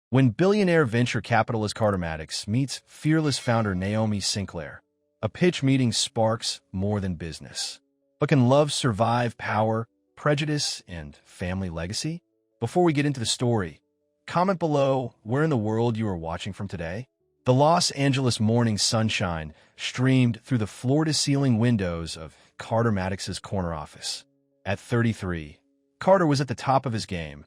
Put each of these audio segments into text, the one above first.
When billionaire venture capitalist Carter Maddox meets fearless founder Naomi Sinclair, a pitch meeting sparks more than business. But can love survive power, prejudice, and family legacy? Before we get into the story, comment below where in the world you are watching from today. The Los Angeles morning sunshine streamed through the floor-to-ceiling windows of Carter Maddox's corner office. At 33, Carter was at the top of his game,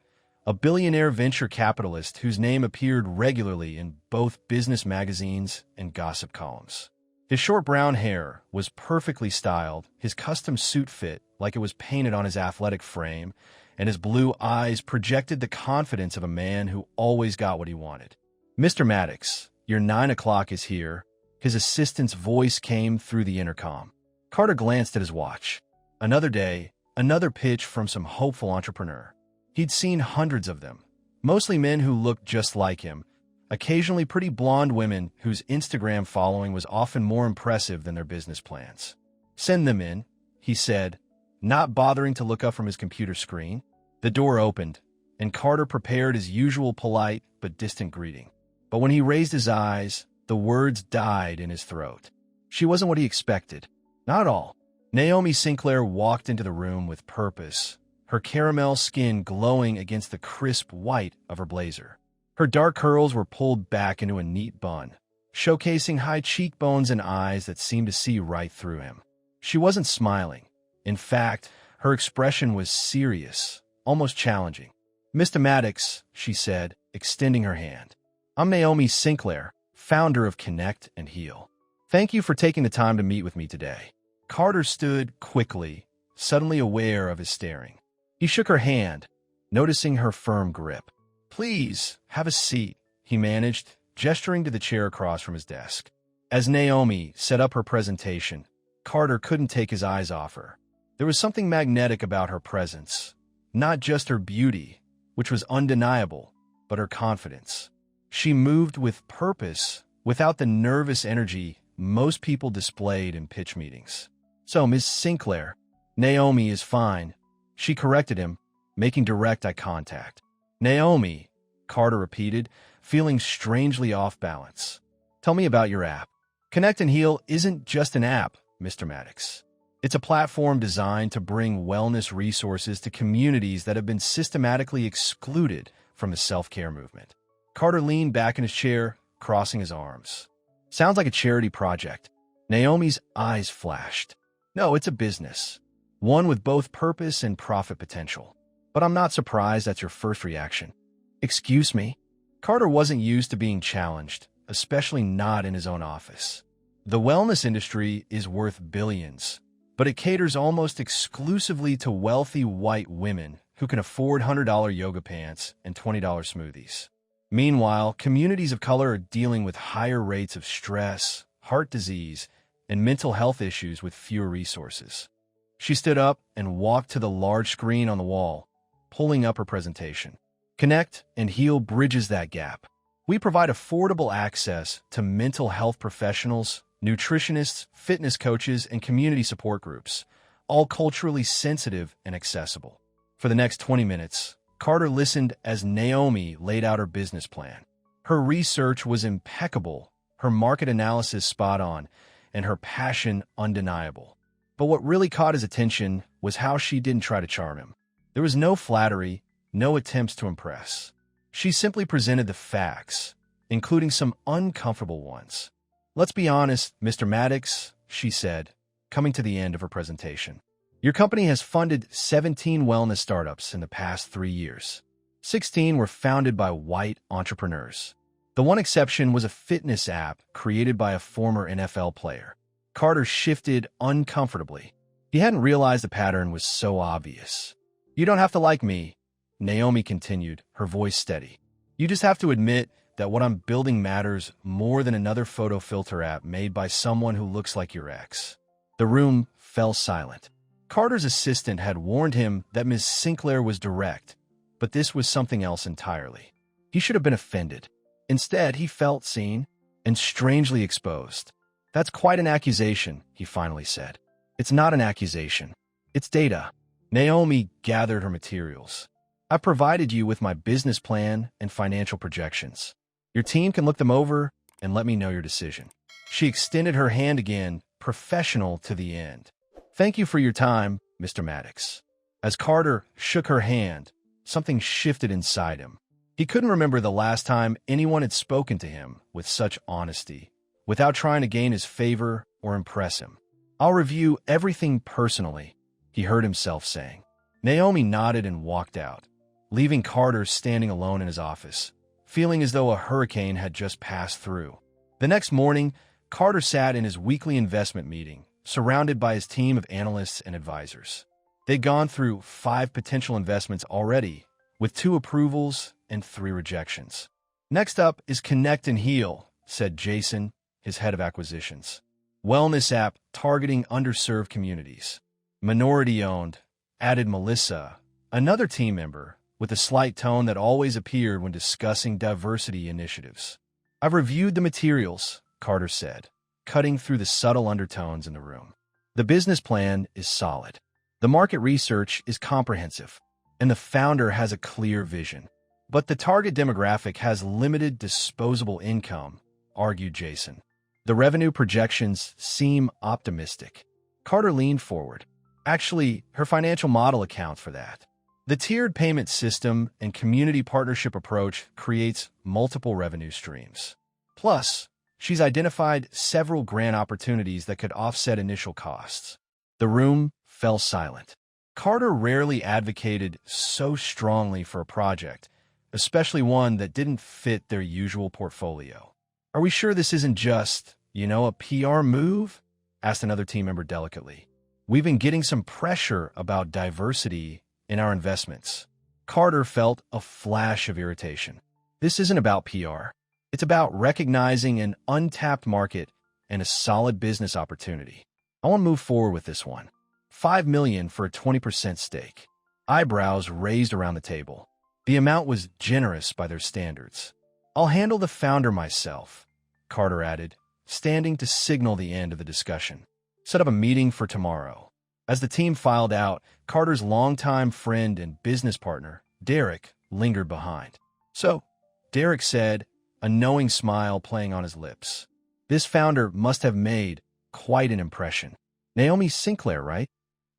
a billionaire venture capitalist whose name appeared regularly in both business magazines and gossip columns. His short brown hair was perfectly styled, his custom suit fit like it was painted on his athletic frame, and his blue eyes projected the confidence of a man who always got what he wanted. "Mr. Maddox, your 9 o'clock is here," his assistant's voice came through the intercom. Carter glanced at his watch. Another day, another pitch from some hopeful entrepreneur. He'd seen hundreds of them, mostly men who looked just like him, occasionally pretty blonde women whose Instagram following was often more impressive than their business plans. "Send them in," he said, not bothering to look up from his computer screen. The door opened, and Carter prepared his usual polite but distant greeting. But when he raised his eyes, the words died in his throat. She wasn't what he expected. Not at all. Naomi Sinclair walked into the room with purpose, her caramel skin glowing against the crisp white of her blazer. Her dark curls were pulled back into a neat bun, showcasing high cheekbones and eyes that seemed to see right through him. She wasn't smiling. In fact, her expression was serious, almost challenging. "Mr. Maddox," she said, extending her hand. "I'm Naomi Sinclair, founder of Connect and Heal. Thank you for taking the time to meet with me today." Carter stood quickly, suddenly aware of his staring. He shook her hand, noticing her firm grip. "Please, have a seat," he managed, gesturing to the chair across from his desk. As Naomi set up her presentation, Carter couldn't take his eyes off her. There was something magnetic about her presence, not just her beauty, which was undeniable, but her confidence. She moved with purpose, without the nervous energy most people displayed in pitch meetings. "So, Ms. Sinclair, Naomi is fine," she corrected him, making direct eye contact. "Naomi," Carter repeated, feeling strangely off balance. "Tell me about your app." Connect and Heal isn't just an app, Mr. Maddox. It's a platform designed to bring wellness resources to communities that have been systematically excluded from the self-care movement. Carter leaned back in his chair, crossing his arms. "Sounds like a charity project." Naomi's eyes flashed. "No, it's a business. One with both purpose and profit potential. But I'm not surprised that's your first reaction." "Excuse me?" Carter wasn't used to being challenged, especially not in his own office. The wellness industry is worth billions, but it caters almost exclusively to wealthy white women who can afford $100 yoga pants and $20 smoothies. Meanwhile, communities of color are dealing with higher rates of stress, heart disease, and mental health issues with fewer resources. She stood up and walked to the large screen on the wall, pulling up her presentation. Connect and Heal bridges that gap. We provide affordable access to mental health professionals, nutritionists, fitness coaches, and community support groups, all culturally sensitive and accessible. For the next 20 minutes, Carter listened as Naomi laid out her business plan. Her research was impeccable, her market analysis spot on, and her passion undeniable. But what really caught his attention was how she didn't try to charm him. There was no flattery, no attempts to impress. She simply presented the facts, including some uncomfortable ones. "Let's be honest, Mr. Maddox," she said, coming to the end of her presentation. "Your company has funded 17 wellness startups in the past 3 years. 16 were founded by white entrepreneurs. The one exception was a fitness app created by a former NFL player." Carter shifted uncomfortably. He hadn't realized the pattern was so obvious. "You don't have to like me," Naomi continued, her voice steady. "You just have to admit that what I'm building matters more than another photo filter app made by someone who looks like your ex." The room fell silent. Carter's assistant had warned him that Ms. Sinclair was direct, but this was something else entirely. He should have been offended. Instead, he felt seen and strangely exposed. "That's quite an accusation," he finally said. "It's not an accusation. It's data." Naomi gathered her materials. I've provided you with my business plan and financial projections. Your team can look them over and let me know your decision. She extended her hand again, professional to the end. Thank you for your time, Mr. Maddox. As Carter shook her hand, something shifted inside him. He couldn't remember the last time anyone had spoken to him with such honesty, without trying to gain his favor or impress him. I'll review everything personally, he heard himself saying. Naomi nodded and walked out, leaving Carter standing alone in his office, feeling as though a hurricane had just passed through. The next morning, Carter sat in his weekly investment meeting, surrounded by his team of analysts and advisors. They'd gone through 5 potential investments already, with 2 approvals and 3 rejections. Next up is Connect and Heal, said Jason, his head of acquisitions. Wellness app targeting underserved communities. Minority-owned, added Melissa, another team member, with a slight tone that always appeared when discussing diversity initiatives. I've reviewed the materials, Carter said, cutting through the subtle undertones in the room. The business plan is solid. The market research is comprehensive, and the founder has a clear vision. But the target demographic has limited disposable income, argued Jason. The revenue projections seem optimistic. Carter leaned forward. Actually, her financial model accounts for that. The tiered payment system and community partnership approach creates multiple revenue streams. Plus, she's identified several grant opportunities that could offset initial costs. The room fell silent. Carter rarely advocated so strongly for a project, especially one that didn't fit their usual portfolio. Are we sure this isn't just, a PR move? Asked another team member delicately. We've been getting some pressure about diversity in our investments. Carter felt a flash of irritation. This isn't about PR. It's about recognizing an untapped market and a solid business opportunity. I want to move forward with this one. $5 million for a 20% stake. Eyebrows raised around the table. The amount was generous by their standards. I'll handle the founder myself, Carter added, standing to signal the end of the discussion. Set up a meeting for tomorrow. As the team filed out, Carter's longtime friend and business partner, Derek, lingered behind. So, Derek said, a knowing smile playing on his lips. This founder must have made quite an impression. Naomi Sinclair, right?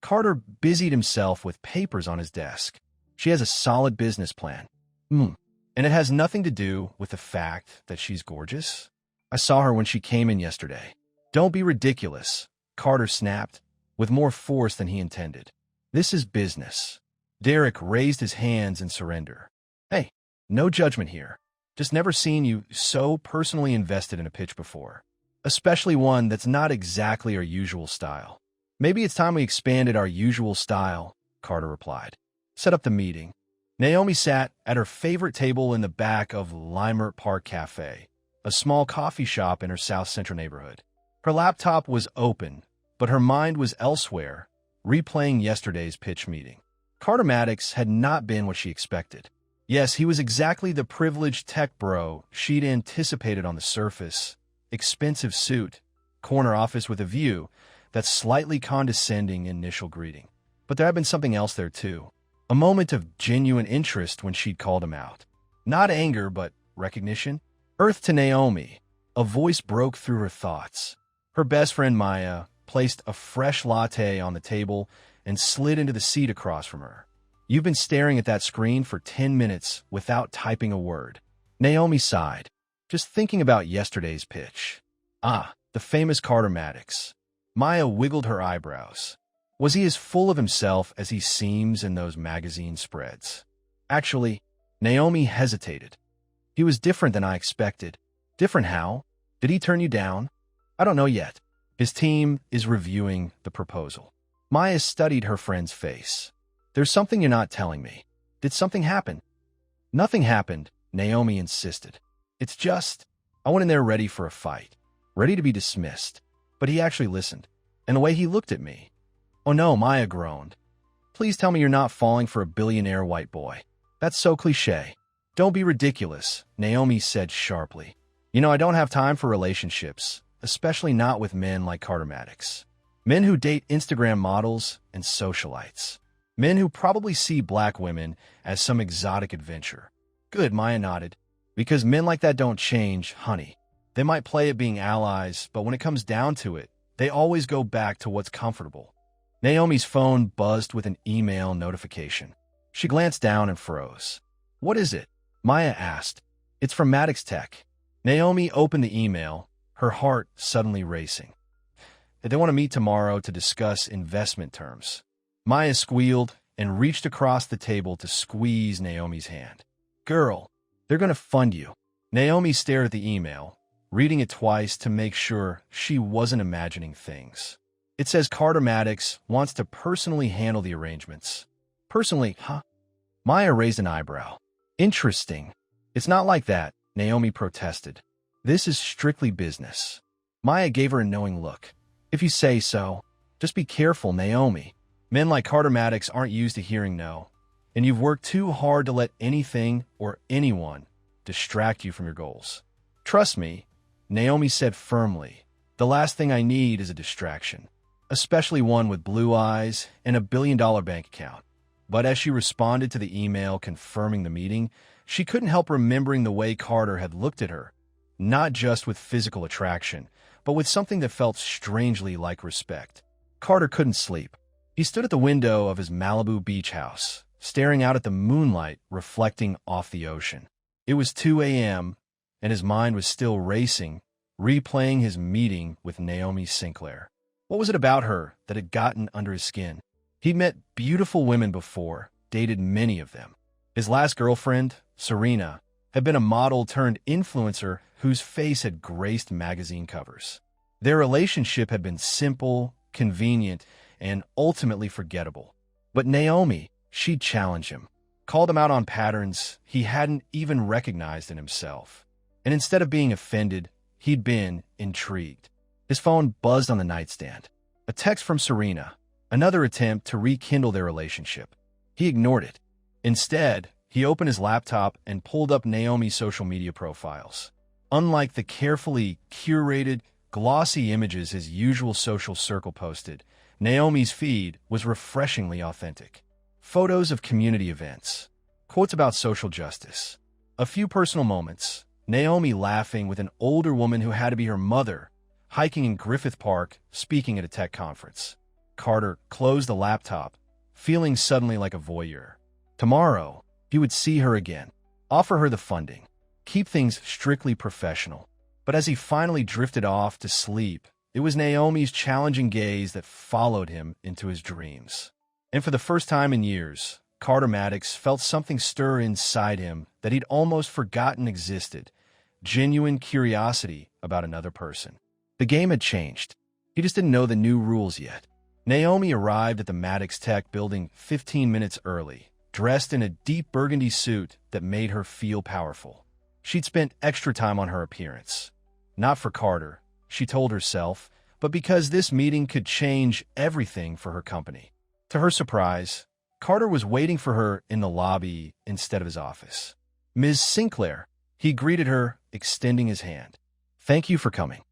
Carter busied himself with papers on his desk. She has a solid business plan. And it has nothing to do with the fact that she's gorgeous. I saw her when she came in yesterday. Don't be ridiculous, Carter snapped, with more force than he intended. This is business. Derek raised his hands in surrender. Hey, no judgment here. Just never seen you so personally invested in a pitch before, especially one that's not exactly our usual style. Maybe it's time we expanded our usual style, Carter replied. Set up the meeting. Naomi sat at her favorite table in the back of Limert Park Cafe, a small coffee shop in her South Central neighborhood. Her laptop was open, but her mind was elsewhere, replaying yesterday's pitch meeting. Carter Maddox had not been what she expected. Yes, he was exactly the privileged tech bro she'd anticipated on the surface. Expensive suit, corner office with a view, that slightly condescending initial greeting. But there had been something else there too. A moment of genuine interest when she'd called him out. Not anger, but recognition. Earth to Naomi. A voice broke through her thoughts. Her best friend Maya placed a fresh latte on the table and slid into the seat across from her. You've been staring at that screen for 10 minutes without typing a word. Naomi sighed, just thinking about yesterday's pitch. The famous Carter Maddox. Maya wiggled her eyebrows. Was he as full of himself as he seems in those magazine spreads? Actually, Naomi hesitated. He was different than I expected. Different how? Did he turn you down? I don't know yet. His team is reviewing the proposal. Maya studied her friend's face. There's something you're not telling me. Did something happen? Nothing happened, Naomi insisted. It's just, I went in there ready for a fight, ready to be dismissed. But he actually listened, and the way he looked at me. Oh no, Maya groaned. Please tell me you're not falling for a billionaire white boy. That's so cliché. Don't be ridiculous, Naomi said sharply. I don't have time for relationships, especially not with men like Carter Maddox. Men who date Instagram models and socialites. Men who probably see black women as some exotic adventure. Good, Maya nodded. Because men like that don't change, honey. They might play at being allies, but when it comes down to it, they always go back to what's comfortable. Naomi's phone buzzed with an email notification. She glanced down and froze. What is it? Maya asked. It's from Maddox Tech. Naomi opened the email, her heart suddenly racing. They want to meet tomorrow to discuss investment terms. Maya squealed and reached across the table to squeeze Naomi's hand. Girl, they're going to fund you. Naomi stared at the email, reading it twice to make sure she wasn't imagining things. It says Carter Maddox wants to personally handle the arrangements. Personally, huh? Maya raised an eyebrow. Interesting. It's not like that, Naomi protested. This is strictly business. Maya gave her a knowing look. If you say so. Just be careful, Naomi. Men like Carter Maddox aren't used to hearing no, and you've worked too hard to let anything or anyone distract you from your goals. Trust me, Naomi said firmly, the last thing I need is a distraction, especially one with blue eyes and a billion-dollar bank account. But as she responded to the email confirming the meeting, she couldn't help remembering the way Carter had looked at her, not just with physical attraction, but with something that felt strangely like respect. Carter couldn't sleep. He stood at the window of his Malibu beach house, staring out at the moonlight reflecting off the ocean. It was 2 a.m., and his mind was still racing, replaying his meeting with Naomi Sinclair. What was it about her that had gotten under his skin? He'd met beautiful women before, dated many of them. His last girlfriend, Serena, had been a model-turned-influencer whose face had graced magazine covers. Their relationship had been simple, convenient, and ultimately forgettable. But Naomi, she'd challenge him, called him out on patterns he hadn't even recognized in himself. And instead of being offended, he'd been intrigued. His phone buzzed on the nightstand. A text from Serena, another attempt to rekindle their relationship. He ignored it. Instead, he opened his laptop and pulled up Naomi's social media profiles. Unlike the carefully curated, glossy images his usual social circle posted, Naomi's feed was refreshingly authentic. Photos of community events, quotes about social justice, a few personal moments, Naomi laughing with an older woman who had to be her mother, hiking in Griffith Park, speaking at a tech conference. Carter closed the laptop, feeling suddenly like a voyeur. Tomorrow, he would see her again, offer her the funding, keep things strictly professional. But as he finally drifted off to sleep, it was Naomi's challenging gaze that followed him into his dreams. And for the first time in years, Carter Maddox felt something stir inside him that he'd almost forgotten existed, genuine curiosity about another person. The game had changed. He just didn't know the new rules yet. Naomi arrived at the Maddox Tech building 15 minutes early, dressed in a deep burgundy suit that made her feel powerful. She'd spent extra time on her appearance. Not for Carter, she told herself, but because this meeting could change everything for her company. To her surprise, Carter was waiting for her in the lobby instead of his office. Ms. Sinclair, he greeted her, extending his hand. Thank you for coming.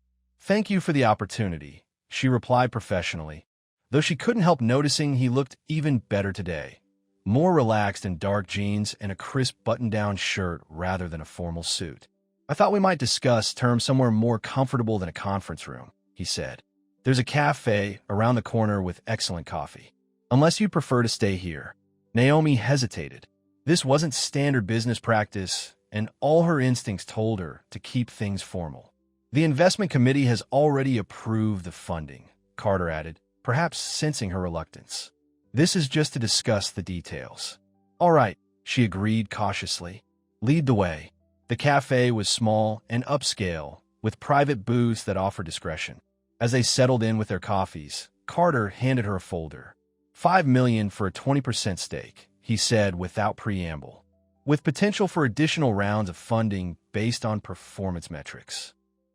Thank you for the opportunity, she replied professionally, though she couldn't help noticing he looked even better today. More relaxed in dark jeans and a crisp button-down shirt rather than a formal suit. I thought we might discuss terms somewhere more comfortable than a conference room, he said. There's a cafe around the corner with excellent coffee. Unless you'd prefer to stay here. Naomi hesitated. This wasn't standard business practice, and all her instincts told her to keep things formal. The investment committee has already approved the funding, Carter added, perhaps sensing her reluctance. This is just to discuss the details. All right, she agreed cautiously. Lead the way. The cafe was small and upscale, with private booths that offered discretion. As they settled in with their coffees, Carter handed her a folder. $5 million for a 20% stake, he said without preamble, with potential for additional rounds of funding based on performance metrics.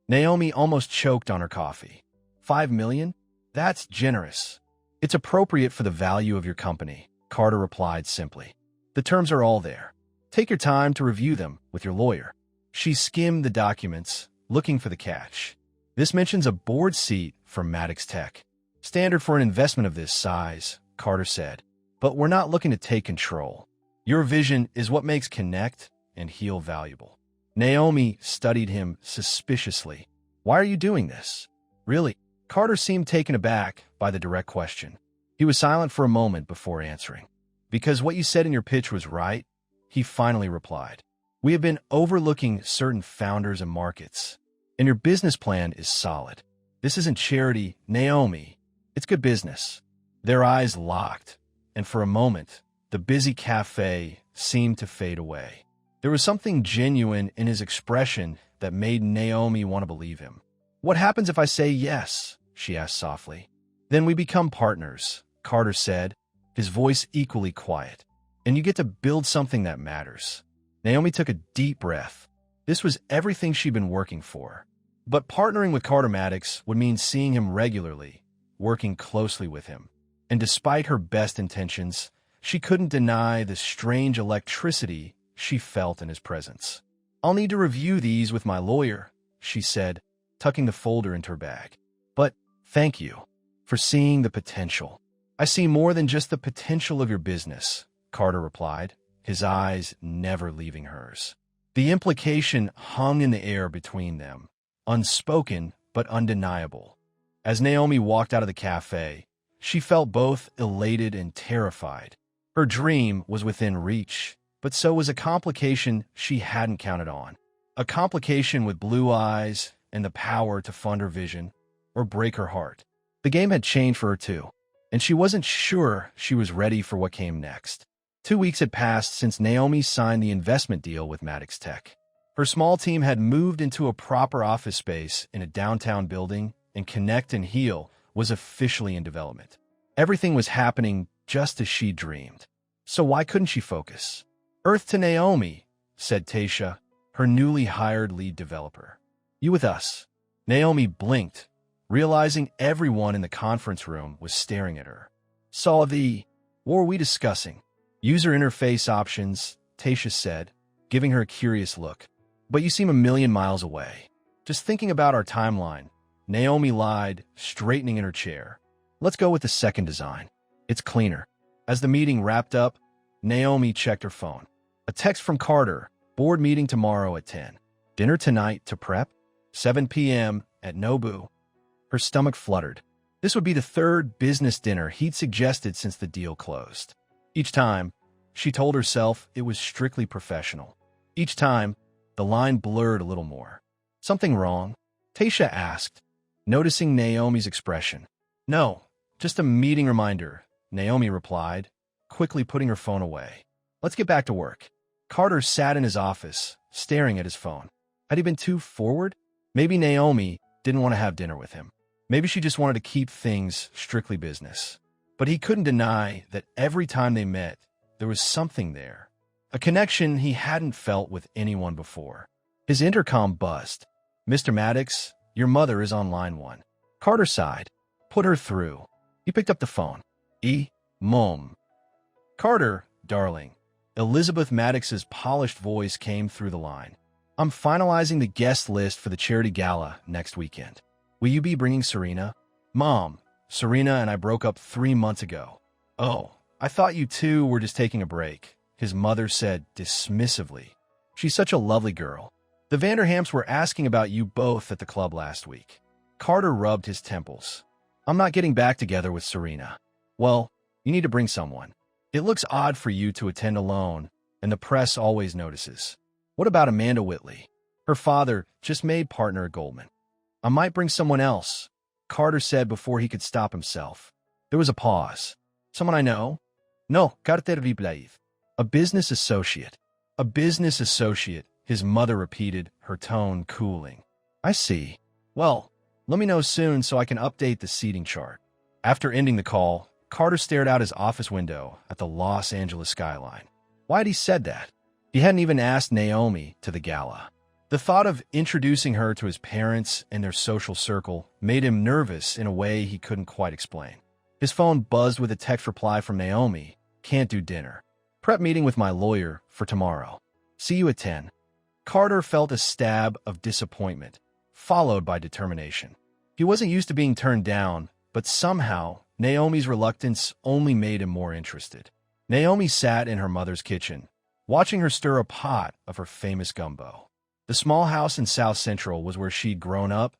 Naomi almost choked on her coffee. $5 million? That's generous. It's appropriate for the value of your company, Carter replied simply. The terms are all there. Take your time to review them with your lawyer. She skimmed the documents, looking for the catch. This mentions a board seat for Maddox Tech. Standard for an investment of this size, Carter said. but we're not looking to take control. Your vision is what makes Connect and Heal valuable. Naomi studied him suspiciously. Why are you doing this? Really? Carter seemed taken aback by the direct question. He was silent for a moment before answering. Because what you said in your pitch was right, he finally replied. We have been overlooking certain founders and markets, and your business plan is solid. This isn't charity, Naomi. It's good business. Their eyes locked, and for a moment, the busy cafe seemed to fade away. There was something genuine in his expression that made Naomi want to believe him. What happens if I say yes? She asked softly. Then we become partners, Carter said, his voice equally quiet. And you get to build something that matters. Naomi took a deep breath. This was everything she'd been working for. But partnering with Carter Maddox would mean seeing him regularly, working closely with him. And despite her best intentions, she couldn't deny the strange electricity she felt in his presence. I'll need to review these with my lawyer, she said, tucking the folder into her bag. But thank you for seeing the potential. I see more than just the potential of your business, Carter replied, his eyes never leaving hers. The implication hung in the air between them, unspoken but undeniable. As Naomi walked out of the cafe, she felt both elated and terrified. Her dream was within reach, but so was a complication she hadn't counted on. A complication with blue eyes and the power to fund her vision or break her heart. The game had changed for her too, and she wasn't sure she was ready for what came next. 2 weeks had passed since Naomi signed the investment deal with Maddox Tech. Her small team had moved into a proper office space in a downtown building, and Connect and Heal was officially in development. Everything was happening just as she dreamed. So why couldn't she focus? Earth to Naomi, said Tasha, her newly hired lead developer. You with us? Naomi blinked, realizing everyone in the conference room was staring at her. What were we discussing? User interface options, Tasha said, giving her a curious look. But you seem a million miles away. Just thinking about our timeline, Naomi lied, straightening in her chair. Let's go with the second design. It's cleaner. As the meeting wrapped up, Naomi checked her phone. A text from Carter, board meeting tomorrow at 10. Dinner tonight to prep? 7 p.m. at Nobu. Her stomach fluttered. This would be the third business dinner he'd suggested since the deal closed. Each time, she told herself it was strictly professional. Each time, the line blurred a little more. Something wrong? Tasha asked, noticing Naomi's expression. No, just a meeting reminder, Naomi replied, quickly putting her phone away. Let's get back to work. Carter sat in his office, staring at his phone. Had he been too forward? Maybe Naomi didn't want to have dinner with him. Maybe she just wanted to keep things strictly business. But he couldn't deny that every time they met, there was something there. A connection he hadn't felt with anyone before. His intercom buzzed. Mr. Maddox, your mother is on line 1. Carter sighed. Put her through. He picked up the phone. Mom. Carter, darling. Elizabeth Maddox's polished voice came through the line. I'm finalizing the guest list for the charity gala next weekend. Will you be bringing Serena? Mom, Serena and I broke up 3 months ago. Oh, I thought you two were just taking a break, his mother said dismissively. She's such a lovely girl. The Vanderhamps were asking about you both at the club last week. Carter rubbed his temples. I'm not getting back together with Serena. Well, you need to bring someone. It looks odd for you to attend alone, and the press always notices. What about Amanda Whitley? Her father just made partner at Goldman. I might bring someone else, Carter said before he could stop himself. There was a pause. Someone I know? No, Carter Viblaiv. A business associate. A business associate, his mother repeated, her tone cooling. I see. Well, let me know soon so I can update the seating chart. After ending the call, Carter stared out his office window at the Los Angeles skyline. Why had he said that? He hadn't even asked Naomi to the gala. The thought of introducing her to his parents and their social circle made him nervous in a way he couldn't quite explain. His phone buzzed with a text reply from Naomi. Can't do dinner. Prep meeting with my lawyer for tomorrow. See you at 10. Carter felt a stab of disappointment, followed by determination. He wasn't used to being turned down, but somehow Naomi's reluctance only made him more interested. Naomi sat in her mother's kitchen, watching her stir a pot of her famous gumbo. The small house in South Central was where she'd grown up,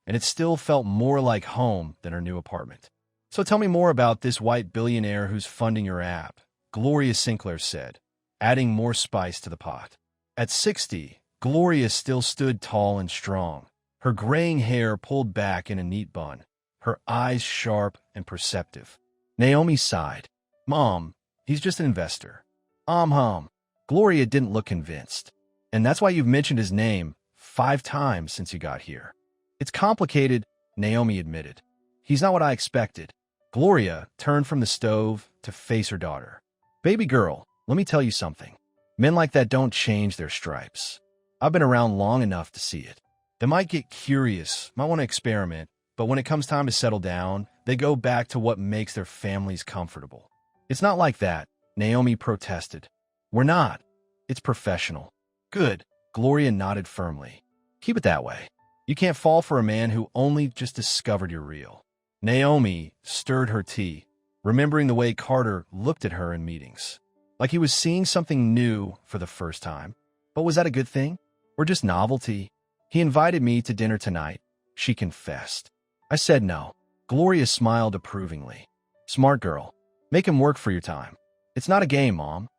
and it still felt more like home than her new apartment. "So tell me more about this white billionaire who's funding your app," Gloria Sinclair said, adding more spice to the pot. At 60, Gloria still stood tall and strong, her graying hair pulled back in a neat bun, her eyes sharp and perceptive. Naomi sighed. "Mom, he's just an investor." Hum. Gloria didn't look convinced. "And that's why you've mentioned his name 5 times since you got here." "It's complicated," Naomi admitted. "He's not what I expected." Gloria turned from the stove to face her daughter. "Baby girl, let me tell you something. Men like that don't change their stripes. I've been around long enough to see it. They might get curious, might want to experiment, but when it comes time to settle down, they go back to what makes their families comfortable." "It's not like that," Naomi protested. "We're not. It's professional." "Good," Gloria nodded firmly. "Keep it that way. You can't fall for a man who only just discovered you're real." Naomi stirred her tea, remembering the way Carter looked at her in meetings, like he was seeing something new for the first time. But was that a good thing? Or just novelty? "He invited me to dinner tonight," she confessed. "I said no." Gloria smiled approvingly. "Smart girl. Make him work for your time. It's not a game, Mom.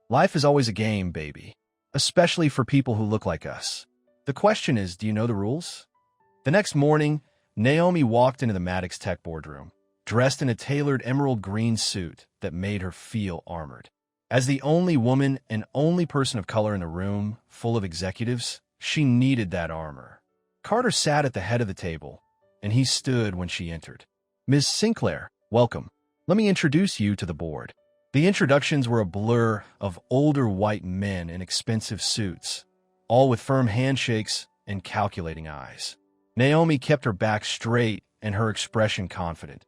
Life is always a game, baby. Especially for people who look like us. The question is, do you know the rules?" The next morning, Naomi walked into the Maddox Tech boardroom, dressed in a tailored emerald green suit that made her feel armored. As the only woman and only person of color in a room full of executives, she needed that armor. Carter sat at the head of the table, and he stood when she entered. "Ms. Sinclair, welcome. Let me introduce you to the board." The introductions were a blur of older white men in expensive suits, all with firm handshakes and calculating eyes. Naomi kept her back straight and her expression confident,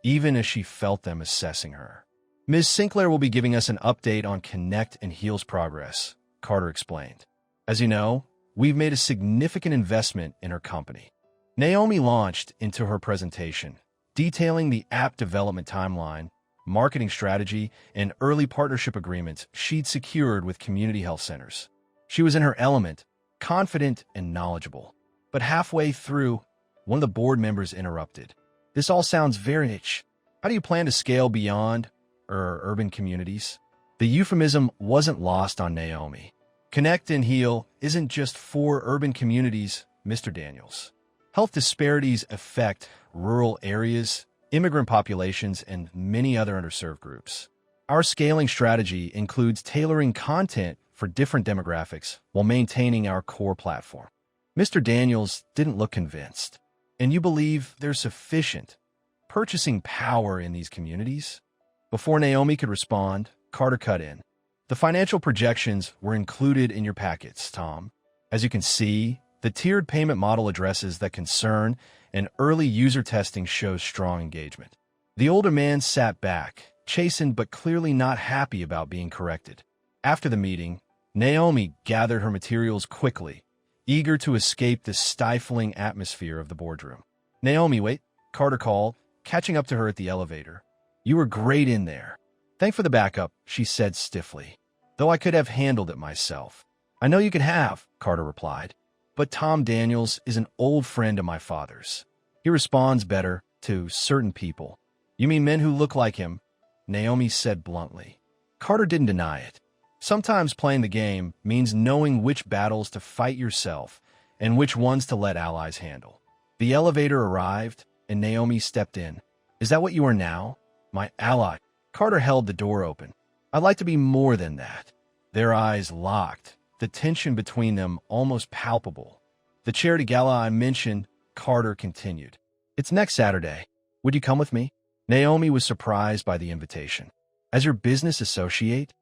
even as she felt them assessing her. "Ms. Sinclair will be giving us an update on Connect and Heal's progress," Carter explained. "As you know, we've made a significant investment in her company." Naomi launched into her presentation, detailing the app development timeline, marketing strategy, and early partnership agreements she'd secured with community health centers. She was in her element, confident and knowledgeable. But halfway through, one of the board members interrupted. "This all sounds very niche. How do you plan to scale beyond urban communities?" The euphemism wasn't lost on Naomi. "Connect and Heal isn't just for urban communities, Mr. Daniels. Health disparities affect rural areas, immigrant populations, and many other underserved groups. Our scaling strategy includes tailoring content for different demographics while maintaining our core platform." Mr. Daniels didn't look convinced. "And you believe there's sufficient purchasing power in these communities?" Before Naomi could respond, Carter cut in. "The financial projections were included in your packets, Tom. As you can see, the tiered payment model addresses that concern, and early user testing shows strong engagement." The older man sat back, chastened but clearly not happy about being corrected. After the meeting, Naomi gathered her materials quickly, eager to escape the stifling atmosphere of the boardroom. "Naomi, wait," Carter called, catching up to her at the elevator. "You were great in there." "Thanks for the backup," she said stiffly, "though I could have handled it myself." "I know you could have," Carter replied, "but Tom Daniels is an old friend of my father's. He responds better to certain people." "You mean men who look like him?" Naomi said bluntly. Carter didn't deny it. Sometimes playing the game means knowing which battles to fight yourself and which ones to let allies handle. The elevator arrived, and Naomi stepped in. "Is that what you are now? My ally?" Carter held the door open. "I'd like to be more than that." Their eyes locked, the tension between them almost palpable. "The charity gala I mentioned," Carter continued. "It's next Saturday. Would you come with me?" Naomi was surprised by the invitation. "As your business associate?"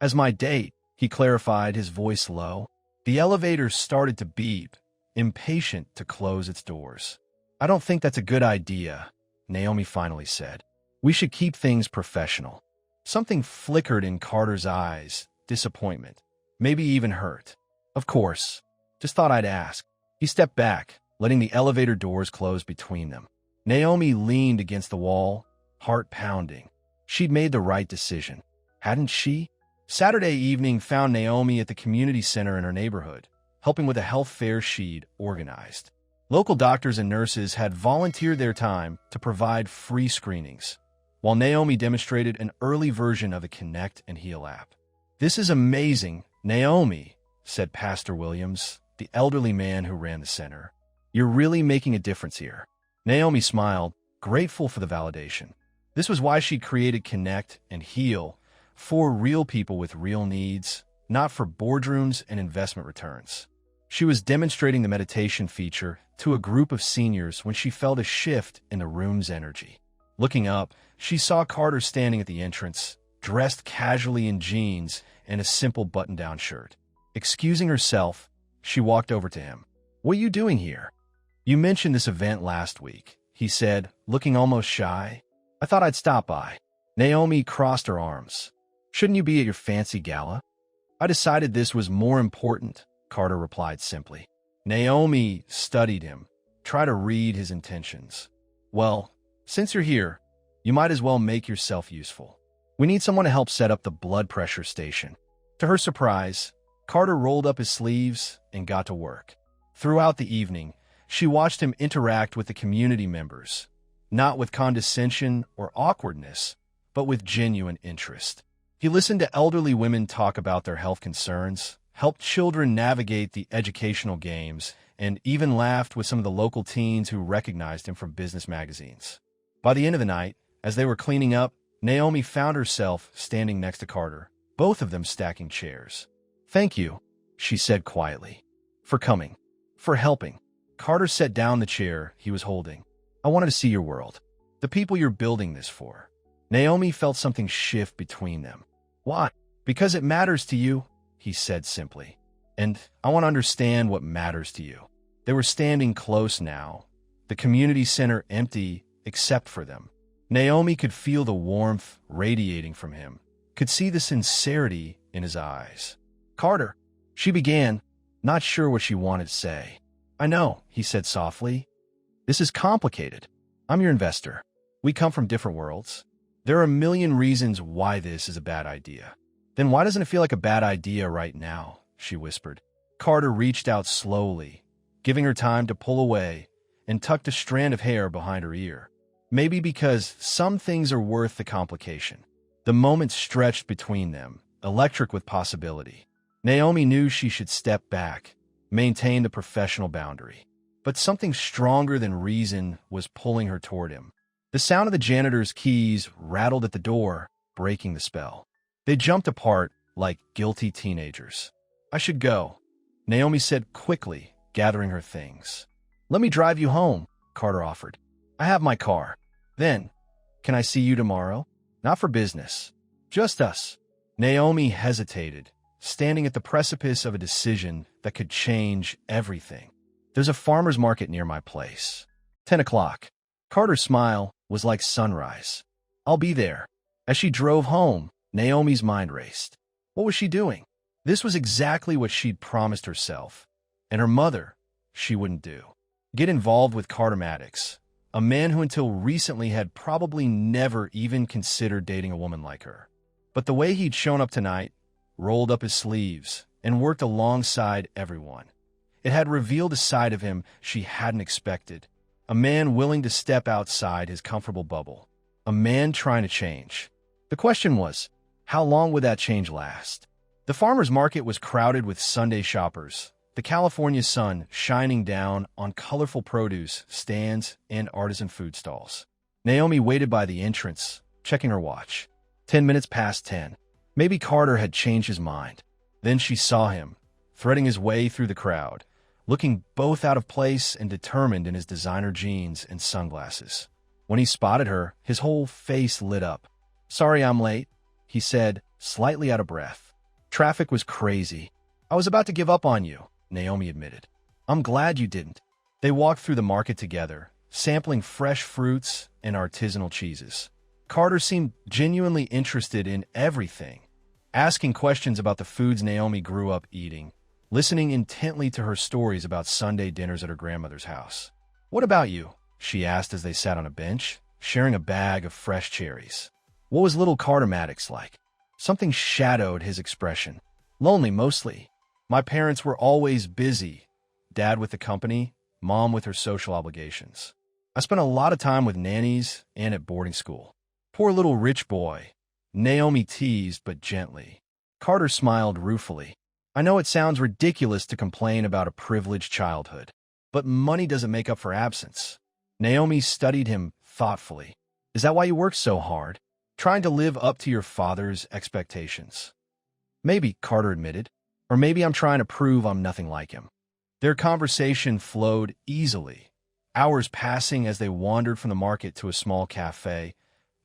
"As my date," he clarified, his voice low. The elevator started to beep, impatient to close its doors. "I don't think that's a good idea," Naomi finally said. "We should keep things professional." Something flickered in Carter's eyes, disappointment, maybe even hurt. "Of course. Just thought I'd ask." He stepped back, letting the elevator doors close between them. Naomi leaned against the wall, heart pounding. She'd made the right decision, hadn't she? Saturday evening found Naomi at the community center in her neighborhood, helping with a health fair she'd organized. Local doctors and nurses had volunteered their time to provide free screenings, while Naomi demonstrated an early version of the Connect and Heal app. "This is amazing, Naomi," said Pastor Williams, the elderly man who ran the center. "You're really making a difference here." Naomi smiled, grateful for the validation. This was why she created Connect and Heal, for real people with real needs, not for boardrooms and investment returns. She was demonstrating the meditation feature to a group of seniors when she felt a shift in the room's energy. Looking up, she saw Carter standing at the entrance, dressed casually in jeans and a simple button-down shirt. Excusing herself, she walked over to him. "What are you doing here?" "You mentioned this event last week," he said, looking almost shy. "I thought I'd stop by." Naomi crossed her arms. "Shouldn't you be at your fancy gala?" "I decided this was more important," Carter replied simply. Naomi studied him, tried to read his intentions. "Well, since you're here, you might as well make yourself useful. We need someone to help set up the blood pressure station." To her surprise, Carter rolled up his sleeves and got to work. Throughout the evening, she watched him interact with the community members, not with condescension or awkwardness, but with genuine interest. He listened to elderly women talk about their health concerns, helped children navigate the educational games, and even laughed with some of the local teens who recognized him from business magazines. By the end of the night, as they were cleaning up, Naomi found herself standing next to Carter, both of them stacking chairs. "Thank you," she said quietly, "for coming, for helping." Carter set down the chair he was holding. "I wanted to see your world, the people you're building this for." Naomi felt something shift between them. "Why?" "Because it matters to you," he said simply. "And I want to understand what matters to you." They were standing close now, the community center empty except for them. Naomi could feel the warmth radiating from him, could see the sincerity in his eyes. "Carter," she began, not sure what she wanted to say. "I know," he said softly. "This is complicated. I'm your investor. We come from different worlds. There are a million reasons why this is a bad idea." "Then why doesn't it feel like a bad idea right now?" she whispered. Carter reached out slowly, giving her time to pull away, and tucked a strand of hair behind her ear. "Maybe because some things are worth the complication." The moment stretched between them, electric with possibility. Naomi knew she should step back, maintain the professional boundary. But something stronger than reason was pulling her toward him. The sound of the janitor's keys rattled at the door, breaking the spell. They jumped apart like guilty teenagers. "I should go," Naomi said quickly, gathering her things. "Let me drive you home," Carter offered. "I have my car." "Then, can I see you tomorrow?" "Not for business. Just us." Naomi hesitated, standing at the precipice of a decision that could change everything. "There's a farmer's market near my place. 10 o'clock. Carter's smile was like sunrise. "I'll be there." As she drove home, Naomi's mind raced. What was she doing? This was exactly what she'd promised herself. And her mother, she wouldn't do. Get involved with Cartomatics, a man who until recently had probably never even considered dating a woman like her. But the way he'd shown up tonight, rolled up his sleeves, and worked alongside everyone, it had revealed a side of him she hadn't expected. A man willing to step outside his comfortable bubble. A man trying to change. The question was, how long would that change last? The farmer's market was crowded with Sunday shoppers, the California sun shining down on colorful produce stands and artisan food stalls. Naomi waited by the entrance, checking her watch. 10 minutes past 10. Maybe Carter had changed his mind. Then she saw him, threading his way through the crowd, looking both out of place and determined in his designer jeans and sunglasses. When he spotted her, his whole face lit up. "Sorry I'm late," he said, slightly out of breath. "Traffic was crazy. I was about to give up on you," Naomi admitted. "I'm glad you didn't." They walked through the market together, sampling fresh fruits and artisanal cheeses. Carter seemed genuinely interested in everything, asking questions about the foods Naomi grew up eating, listening intently to her stories about Sunday dinners at her grandmother's house. "What about you?" she asked as they sat on a bench, sharing a bag of fresh cherries. What was little Carter Maddox like? Something shadowed his expression. Lonely, mostly. My parents were always busy. Dad with the company, Mom with her social obligations. I spent a lot of time with nannies and at boarding school. Poor little rich boy. Naomi teased, but gently. Carter smiled ruefully. I know it sounds ridiculous to complain about a privileged childhood, but money doesn't make up for absence. Naomi studied him thoughtfully. Is that why you work so hard? Trying to live up to your father's expectations? Maybe, Carter admitted. Or maybe I'm trying to prove I'm nothing like him. Their conversation flowed easily, hours passing as they wandered from the market to a small cafe,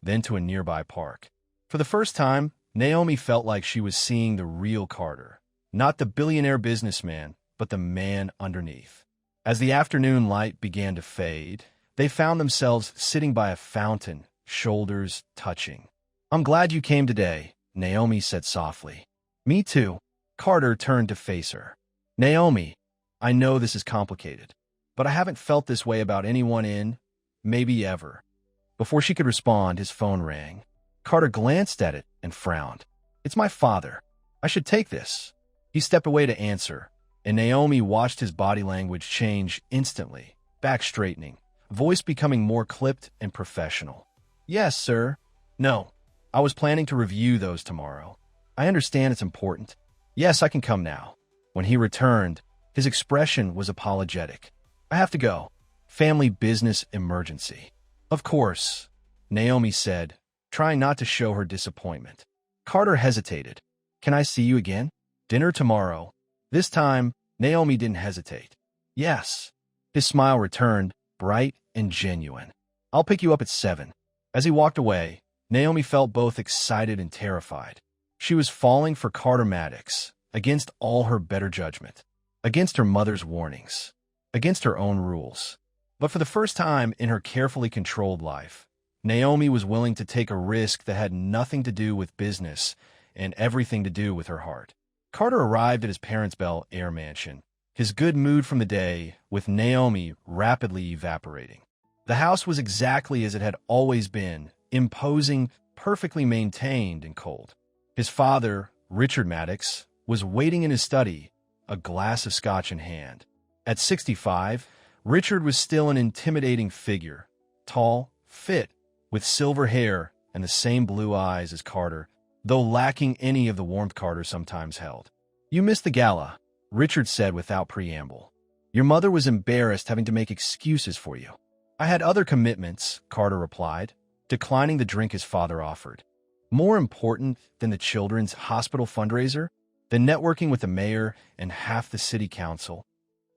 then to a nearby park. For the first time, Naomi felt like she was seeing the real Carter, not the billionaire businessman, but the man underneath. As the afternoon light began to fade, they found themselves sitting by a fountain, shoulders touching. I'm glad you came today, Naomi said softly. Me too. Carter turned to face her. Naomi, I know this is complicated, but I haven't felt this way about anyone in, maybe ever. Before she could respond, his phone rang. Carter glanced at it and frowned. It's my father. I should take this. He stepped away to answer, and Naomi watched his body language change instantly, back straightening, voice becoming more clipped and professional. Yes, sir. No, I was planning to review those tomorrow. I understand it's important. Yes, I can come now. When he returned, his expression was apologetic. I have to go. Family business emergency. Of course, Naomi said, trying not to show her disappointment. Carter hesitated. Can I see you again? Dinner tomorrow. This time, Naomi didn't hesitate. Yes. His smile returned, bright and genuine. I'll pick you up at 7. As he walked away, Naomi felt both excited and terrified. She was falling for Carter Maddox, against all her better judgment, against her mother's warnings, against her own rules. But for the first time in her carefully controlled life, Naomi was willing to take a risk that had nothing to do with business and everything to do with her heart. Carter arrived at his parents' Bel Air mansion, his good mood from the day, with Naomi rapidly evaporating. The house was exactly as it had always been, imposing, perfectly maintained and cold. His father, Richard Maddox, was waiting in his study, a glass of scotch in hand. At 65, Richard was still an intimidating figure, tall, fit, with silver hair and the same blue eyes as Carter, though lacking any of the warmth Carter sometimes held. You missed the gala, Richard said without preamble. Your mother was embarrassed having to make excuses for you. I had other commitments, Carter replied, declining the drink his father offered. More important than the children's hospital fundraiser, than networking with the mayor and half the city council.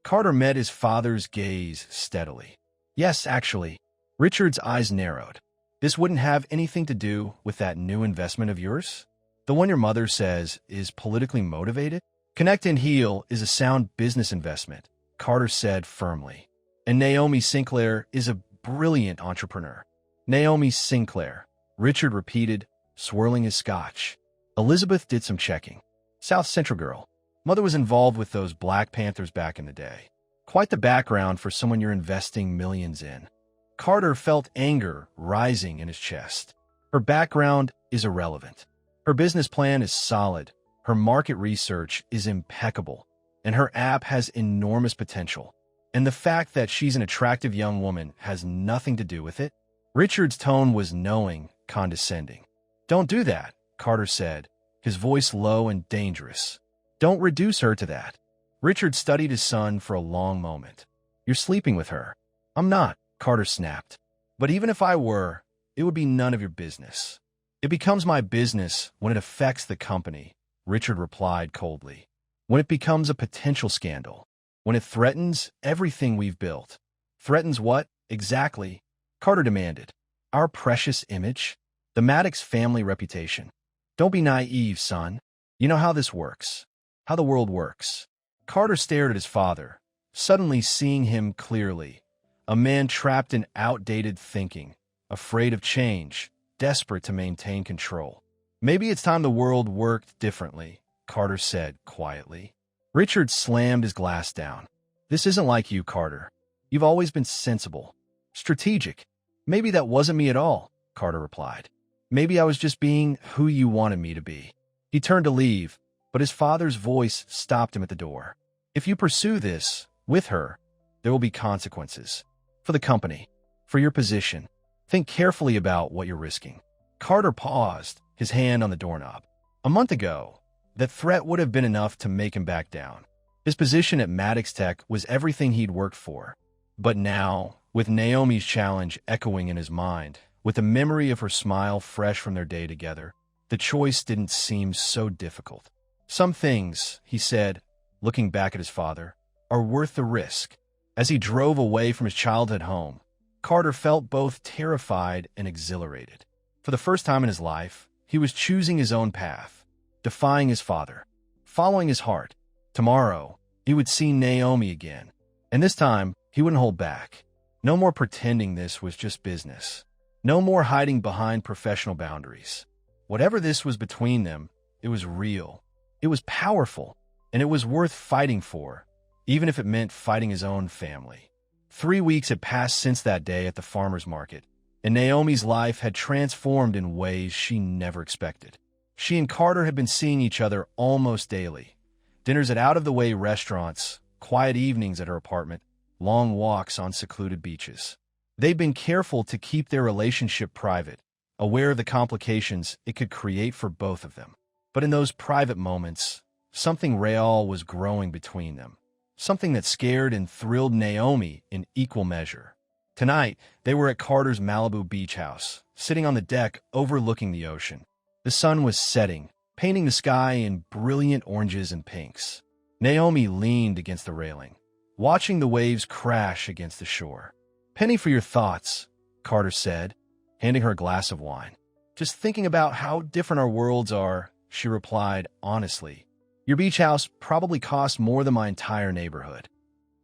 Carter met his father's gaze steadily. Yes, actually. Richard's eyes narrowed. This wouldn't have anything to do with that new investment of yours? The one your mother says is politically motivated? Connect and Heal is a sound business investment, Carter said firmly. And Naomi Sinclair is a brilliant entrepreneur. Naomi Sinclair, Richard repeated, swirling his scotch. Elizabeth did some checking. South Central girl. Mother was involved with those Black Panthers back in the day. Quite the background for someone you're investing millions in. Carter felt anger rising in his chest. Her background is irrelevant. Her business plan is solid. Her market research is impeccable. And her app has enormous potential. And the fact that she's an attractive young woman has nothing to do with it. Richard's tone was knowing, condescending. Don't do that, Carter said, his voice low and dangerous. Don't reduce her to that. Richard studied his son for a long moment. You're sleeping with her. I'm not, Carter snapped. But even if I were, it would be none of your business. It becomes my business when it affects the company, Richard replied coldly. When it becomes a potential scandal. When it threatens everything we've built. Threatens what, exactly? Carter demanded. Our precious image? The Maddox family reputation. Don't be naive, son. You know how this works. How the world works. Carter stared at his father, suddenly seeing him clearly. A man trapped in outdated thinking, afraid of change, desperate to maintain control. Maybe it's time the world worked differently, Carter said quietly. Richard slammed his glass down. This isn't like you, Carter. You've always been sensible, strategic. Maybe that wasn't me at all, Carter replied. Maybe I was just being who you wanted me to be. He turned to leave, but his father's voice stopped him at the door. If you pursue this with her, there will be consequences. For the company, for your position. Think carefully about what you're risking. Carter paused, his hand on the doorknob. A month ago, that threat would have been enough to make him back down. His position at Maddox Tech was everything he'd worked for. But now, with Naomi's challenge echoing in his mind, with the memory of her smile fresh from their day together, the choice didn't seem so difficult. Some things, he said, looking back at his father, are worth the risk. As he drove away from his childhood home, Carter felt both terrified and exhilarated. For the first time in his life, he was choosing his own path, defying his father, following his heart. Tomorrow, he would see Naomi again, and this time, he wouldn't hold back. No more pretending this was just business. No more hiding behind professional boundaries. Whatever this was between them, it was real. It was powerful, and it was worth fighting for, even if it meant fighting his own family. 3 weeks had passed since that day at the farmer's market, and Naomi's life had transformed in ways she never expected. She and Carter had been seeing each other almost daily. Dinners at out-of-the-way restaurants, quiet evenings at her apartment, long walks on secluded beaches. They'd been careful to keep their relationship private, aware of the complications it could create for both of them. But in those private moments, something real was growing between them. Something that scared and thrilled Naomi in equal measure. Tonight, they were at Carter's Malibu beach house, sitting on the deck overlooking the ocean. The sun was setting, painting the sky in brilliant oranges and pinks. Naomi leaned against the railing, watching the waves crash against the shore. "Penny for your thoughts," Carter said, handing her a glass of wine. "Just thinking about how different our worlds are," she replied honestly. "Your beach house probably cost more than my entire neighborhood."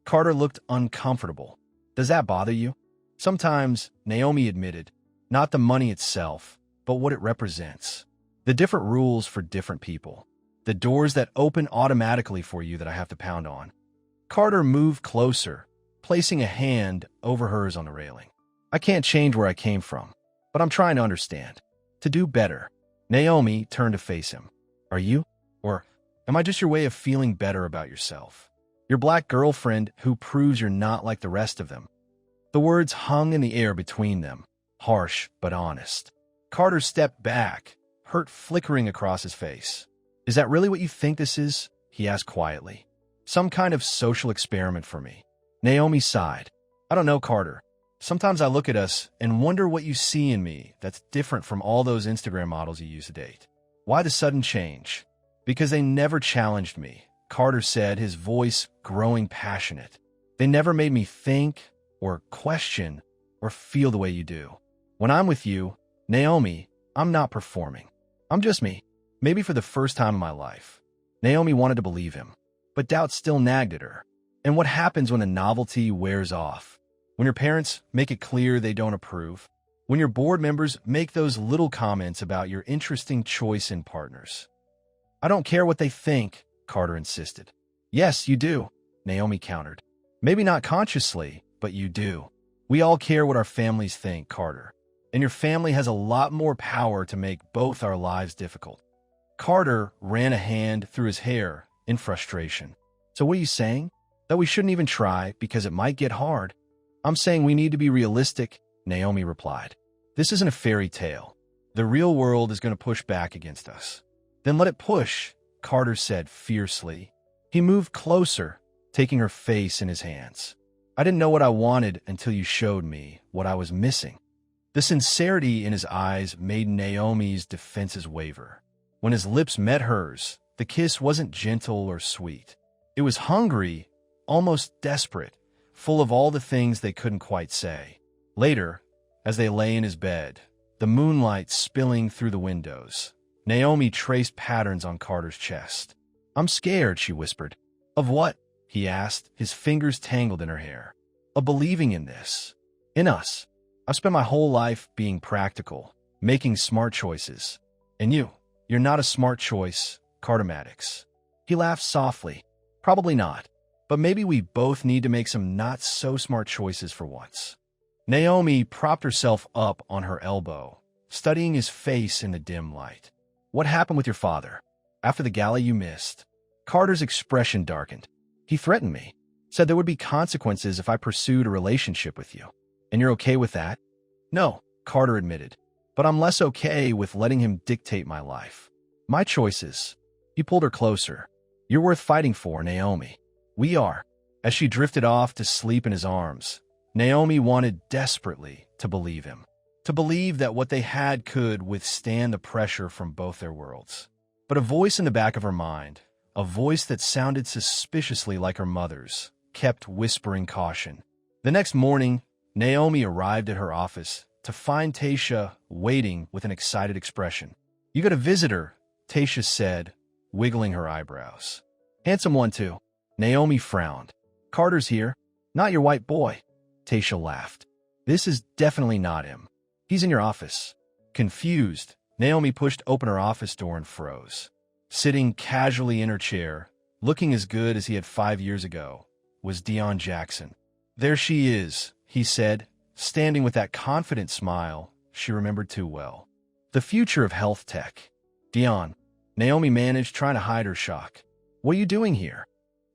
Carter looked uncomfortable. "Does that bother you?" "Sometimes," Naomi admitted, "not the money itself, but what it represents. The different rules for different people. The doors that open automatically for you that I have to pound on." Carter moved closer, placing a hand over hers on the railing. "I can't change where I came from, but I'm trying to understand. To do better." Naomi turned to face him. "Are you? Or am I just your way of feeling better about yourself? Your black girlfriend who proves you're not like the rest of them?" The words hung in the air between them, harsh but honest. Carter stepped back, hurt flickering across his face. "Is that really what you think this is?" he asked quietly. "Some kind of social experiment for me?" Naomi sighed. "I don't know, Carter. Sometimes I look at us and wonder what you see in me that's different from all those Instagram models you used to date. Why the sudden change?" "Because they never challenged me," Carter said, his voice growing passionate. "They never made me think or question or feel the way you do. When I'm with you, Naomi, I'm not performing. I'm just me. Maybe for the first time in my life." Naomi wanted to believe him, but doubt still nagged at her. And what happens when the novelty wears off? When your parents make it clear they don't approve? When your board members make those little comments about your interesting choice in partners? "I don't care what they think," Carter insisted. "Yes, you do," Naomi countered. "Maybe not consciously, but you do. We all care what our families think, Carter. And your family has a lot more power to make both our lives difficult." Carter ran a hand through his hair in frustration. "So what are you saying? That we shouldn't even try because it might get hard?" "I'm saying we need to be realistic," Naomi replied. "This isn't a fairy tale. The real world is going to push back against us." "Then let it push," Carter said fiercely. He moved closer, taking her face in his hands. "I didn't know what I wanted until you showed me what I was missing." The sincerity in his eyes made Naomi's defenses waver. When his lips met hers, the kiss wasn't gentle or sweet. It was hungry, almost desperate, full of all the things they couldn't quite say. Later, as they lay in his bed, the moonlight spilling through the windows, Naomi traced patterns on Carter's chest. "I'm scared," she whispered. "Of what?" he asked, his fingers tangled in her hair. "Of believing in this. In us. I've spent my whole life being practical, making smart choices. And you're not a smart choice, Carter Maddox." He laughed softly. "Probably not. But maybe we both need to make some not-so-smart choices for once." Naomi propped herself up on her elbow, studying his face in the dim light. What happened with your father? After the gala you missed? Carter's expression darkened. He threatened me, said there would be consequences if I pursued a relationship with you. And you're okay with that? No, Carter admitted, but I'm less okay with letting him dictate my life. My choices. He pulled her closer. You're worth fighting for, Naomi. We are. As she drifted off to sleep in his arms, Naomi wanted desperately to believe him, to believe that what they had could withstand the pressure from both their worlds. But a voice in the back of her mind, a voice that sounded suspiciously like her mother's, kept whispering caution. The next morning, Naomi arrived at her office to find Tasha waiting with an excited expression. You got a visitor, Tasha said, wiggling her eyebrows. Handsome one, too. Naomi frowned. Carter's here. Not your white boy. Tasha laughed. This is definitely not him. He's in your office. Confused, Naomi pushed open her office door and froze. Sitting casually in her chair, looking as good as he had 5 years ago, was Dion Jackson. There she is, he said, standing with that confident smile she remembered too well. The future of health tech. Dion, Naomi managed, trying to hide her shock. What are you doing here?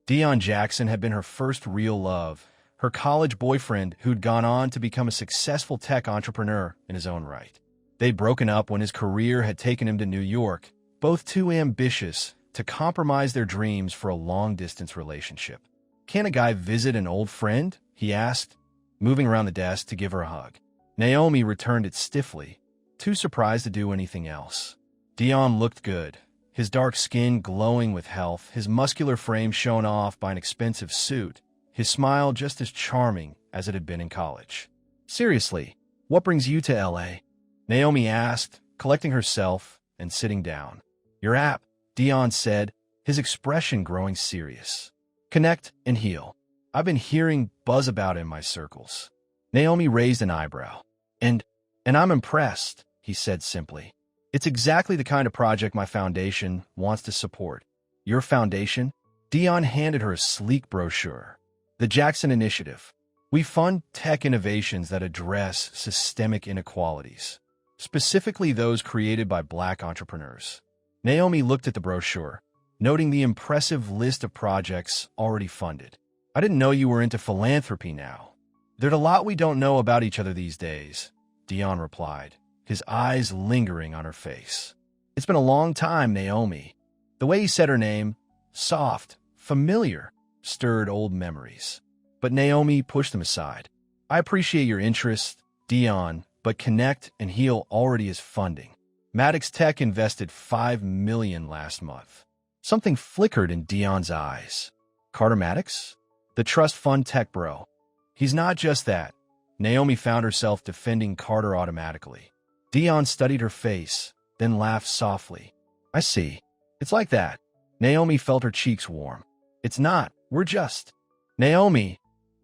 Dion Jackson had been her first real love, her college boyfriend who'd gone on to become a successful tech entrepreneur in his own right. They'd broken up when his career had taken him to New York, both too ambitious to compromise their dreams for a long-distance relationship. Can a guy visit an old friend? He asked, moving around the desk to give her a hug. Naomi returned it stiffly, too surprised to do anything else. Dion looked good, his dark skin glowing with health, his muscular frame shown off by an expensive suit, his smile just as charming as it had been in college. Seriously, what brings you to L.A.? Naomi asked, collecting herself and sitting down. Your app, Dion said, his expression growing serious. Connect and heal. I've been hearing buzz about it in my circles. Naomi raised an eyebrow. And I'm impressed, he said simply. It's exactly the kind of project my foundation wants to support. Your foundation? Dion handed her a sleek brochure. The Jackson Initiative. We fund tech innovations that address systemic inequalities, specifically those created by Black entrepreneurs. Naomi looked at the brochure, noting the impressive list of projects already funded. I didn't know you were into philanthropy now. There's a lot we don't know about each other these days, Dion replied, his eyes lingering on her face. It's been a long time, Naomi. The way he said her name, soft, familiar, stirred old memories. But Naomi pushed them aside. I appreciate your interest, Dion, but Connect and Heal already is funding. Maddox Tech invested $5 million last month. Something flickered in Dion's eyes. Carter Maddox? The trust fund tech bro. He's not just that. Naomi found herself defending Carter automatically. Dion studied her face, then laughed softly. I see. It's like that. Naomi felt her cheeks warm. It's not. We're just. Naomi,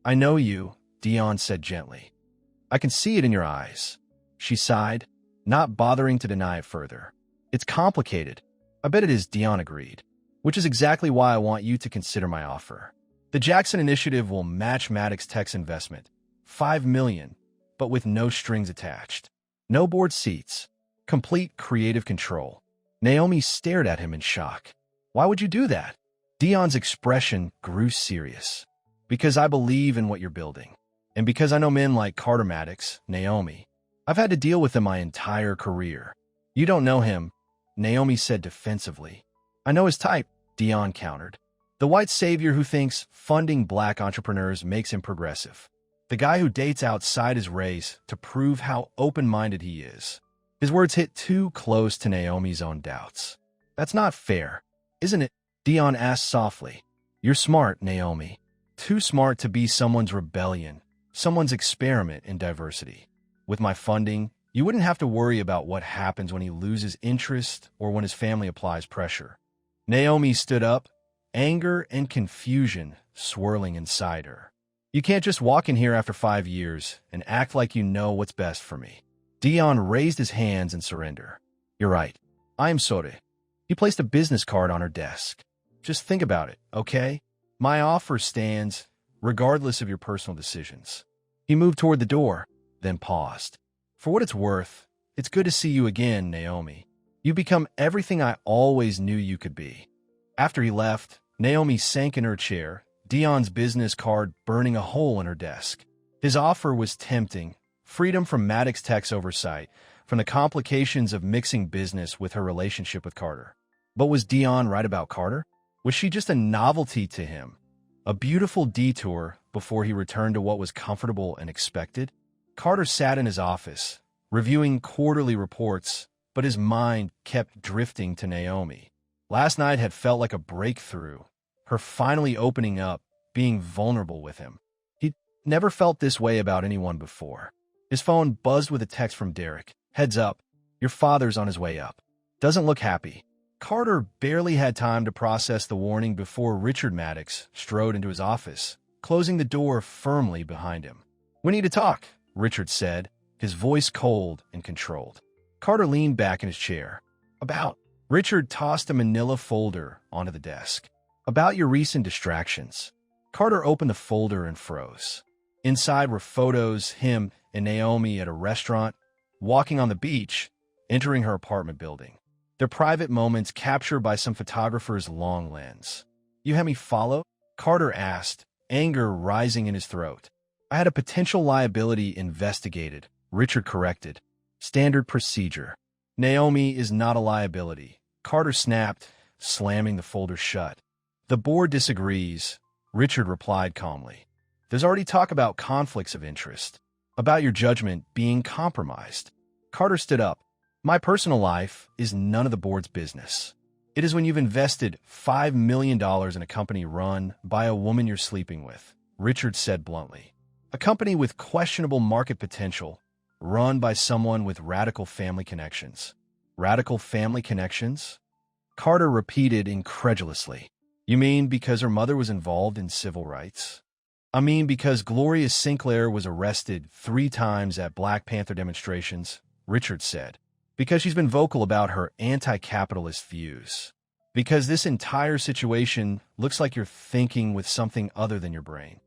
I know you, Dion said gently. I can see it in your eyes. She sighed, not bothering to deny it further. It's complicated. I bet it is, Dion agreed, which is exactly why I want you to consider my offer. The Jackson Initiative will match Maddox Tech's investment, $5 million, but with no strings attached. No board seats. Complete creative control. Naomi stared at him in shock. Why would you do that? Dion's expression grew serious. Because I believe in what you're building. And because I know men like Carter Maddox, Naomi. I've had to deal with him my entire career. You don't know him, Naomi said defensively. I know his type, Dion countered. The white savior who thinks funding Black entrepreneurs makes him progressive. The guy who dates outside his race to prove how open-minded he is. His words hit too close to Naomi's own doubts. That's not fair, isn't it? Dion asked softly. You're smart, Naomi. Too smart to be someone's rebellion, someone's experiment in diversity. With my funding, you wouldn't have to worry about what happens when he loses interest or when his family applies pressure. Naomi stood up, anger and confusion swirling inside her. You can't just walk in here after 5 years and act like you know what's best for me. Dion raised his hands in surrender. You're right. I am sorry. He placed a business card on her desk. Just think about it, okay? My offer stands, regardless of your personal decisions. He moved toward the door, then paused. "For what it's worth, it's good to see you again, Naomi. You become everything I always knew you could be." After he left, Naomi sank in her chair, Dion's business card burning a hole in her desk. His offer was tempting: freedom from Maddox Tech's oversight, from the complications of mixing business with her relationship with Carter. But was Dion right about Carter? Was she just a novelty to him? A beautiful detour before he returned to what was comfortable and expected? Carter sat in his office, reviewing quarterly reports, but his mind kept drifting to Naomi. Last night had felt like a breakthrough, her finally opening up, being vulnerable with him. He'd never felt this way about anyone before. His phone buzzed with a text from Derek. "Heads up, your father's on his way up. Doesn't look happy." Carter barely had time to process the warning before Richard Maddox strode into his office, closing the door firmly behind him. "We need to talk," Richard said, his voice cold and controlled. Carter leaned back in his chair. "About?" Richard tossed a manila folder onto the desk. "About your recent distractions." Carter opened the folder and froze. Inside were photos, him and Naomi at a restaurant, walking on the beach, entering her apartment building. Their private moments captured by some photographer's long lens. "You had me follow?" Carter asked, anger rising in his throat. "I had a potential liability investigated," Richard corrected. "Standard procedure." "Naomi is not a liability," Carter snapped, slamming the folder shut. "The board disagrees," Richard replied calmly. "There's already talk about conflicts of interest, about your judgment being compromised." Carter stood up. "My personal life is none of the board's business. It is when you've invested $5 million in a company run by a woman you're sleeping with," Richard said bluntly. "A company with questionable market potential, run by someone with radical family connections." "Radical family connections?" Carter repeated incredulously. "You mean because her mother was involved in civil rights?" "I mean because Gloria Sinclair was arrested 3 times at Black Panther demonstrations," Richard said. "Because she's been vocal about her anti-capitalist views. Because this entire situation looks like you're thinking with something other than your brain."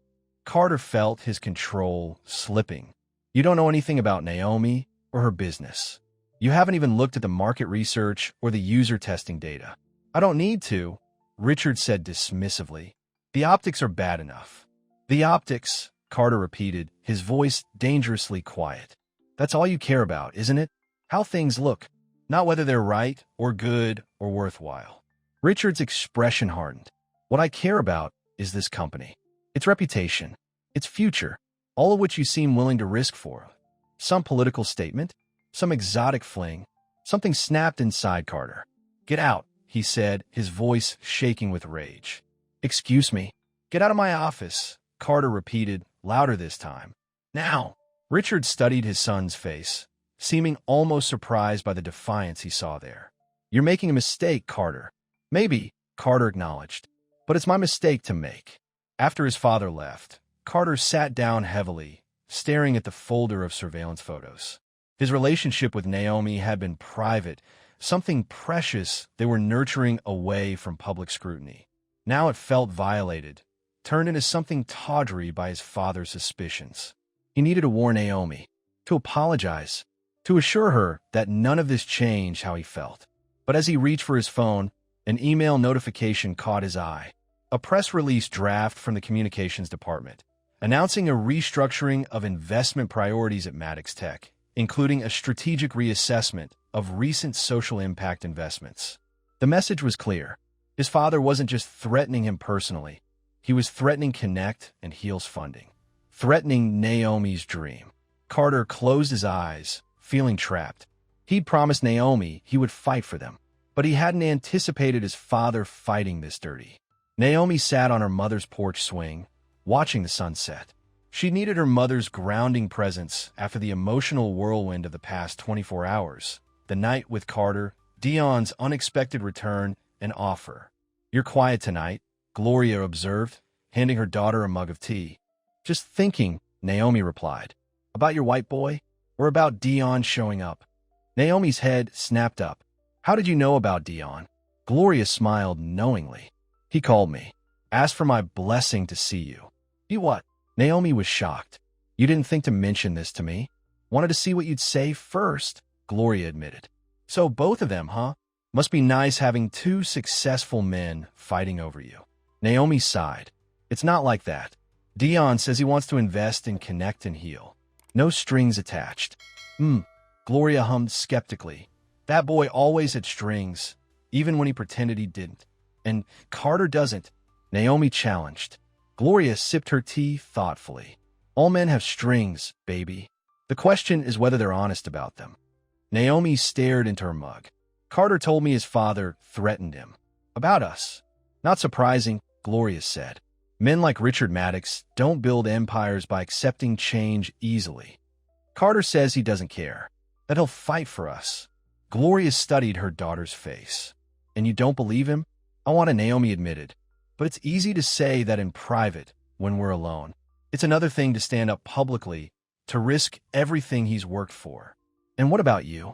Carter felt his control slipping. "You don't know anything about Naomi or her business. You haven't even looked at the market research or the user testing data." "I don't need to," Richard said dismissively. "The optics are bad enough." "The optics," Carter repeated, his voice dangerously quiet. "That's all you care about, isn't it? How things look, not whether they're right or good or worthwhile." Richard's expression hardened. "What I care about is this company. Its reputation, its future, all of which you seem willing to risk for. Some political statement, some exotic fling, something snapped inside Carter. "Get out," he said, his voice shaking with rage. "Excuse me." "Get out of my office," Carter repeated, louder this time. "Now." Richard studied his son's face, seeming almost surprised by the defiance he saw there. "You're making a mistake, Carter." "Maybe," Carter acknowledged, "but it's my mistake to make." After his father left, Carter sat down heavily, staring at the folder of surveillance photos. His relationship with Naomi had been private, something precious they were nurturing away from public scrutiny. Now it felt violated, turned into something tawdry by his father's suspicions. He needed to warn Naomi, to apologize, to assure her that none of this changed how he felt. But as he reached for his phone, an email notification caught his eye. A press release draft from the communications department, announcing a restructuring of investment priorities at Maddox Tech, including a strategic reassessment of recent social impact investments. The message was clear. His father wasn't just threatening him personally. He was threatening Connect and Heal's funding, threatening Naomi's dream. Carter closed his eyes, feeling trapped. He'd promised Naomi he would fight for them, but he hadn't anticipated his father fighting this dirty. Naomi sat on her mother's porch swing, watching the sunset. She needed her mother's grounding presence after the emotional whirlwind of the past 24 hours, the night with Carter, Dion's unexpected return, and offer. "You're quiet tonight," Gloria observed, handing her daughter a mug of tea. "Just thinking," Naomi replied. "About your white boy? Or about Dion showing up?" Naomi's head snapped up. "How did you know about Dion?" Gloria smiled knowingly. "He called me. Asked for my blessing to see you." "You what?" Naomi was shocked. "You didn't think to mention this to me?" Wanted to see what you'd say first, Gloria admitted. So both of them, huh? Must be nice having two successful men fighting over you. Naomi sighed. It's not like that. Dion says he wants to invest in Connect and Heal. No strings attached. Gloria hummed skeptically. That boy always had strings, even when he pretended he didn't. And Carter doesn't, Naomi challenged. Gloria sipped her tea thoughtfully. All men have strings, baby. The question is whether they're honest about them. Naomi stared into her mug. Carter told me his father threatened him. About us. Not surprising, Gloria said. Men like Richard Maddox don't build empires by accepting change easily. Carter says he doesn't care, that he'll fight for us. Gloria studied her daughter's face. And you don't believe him? I want to, Naomi admitted. But it's easy to say that in private, when we're alone. It's another thing to stand up publicly, to risk everything he's worked for. And what about you?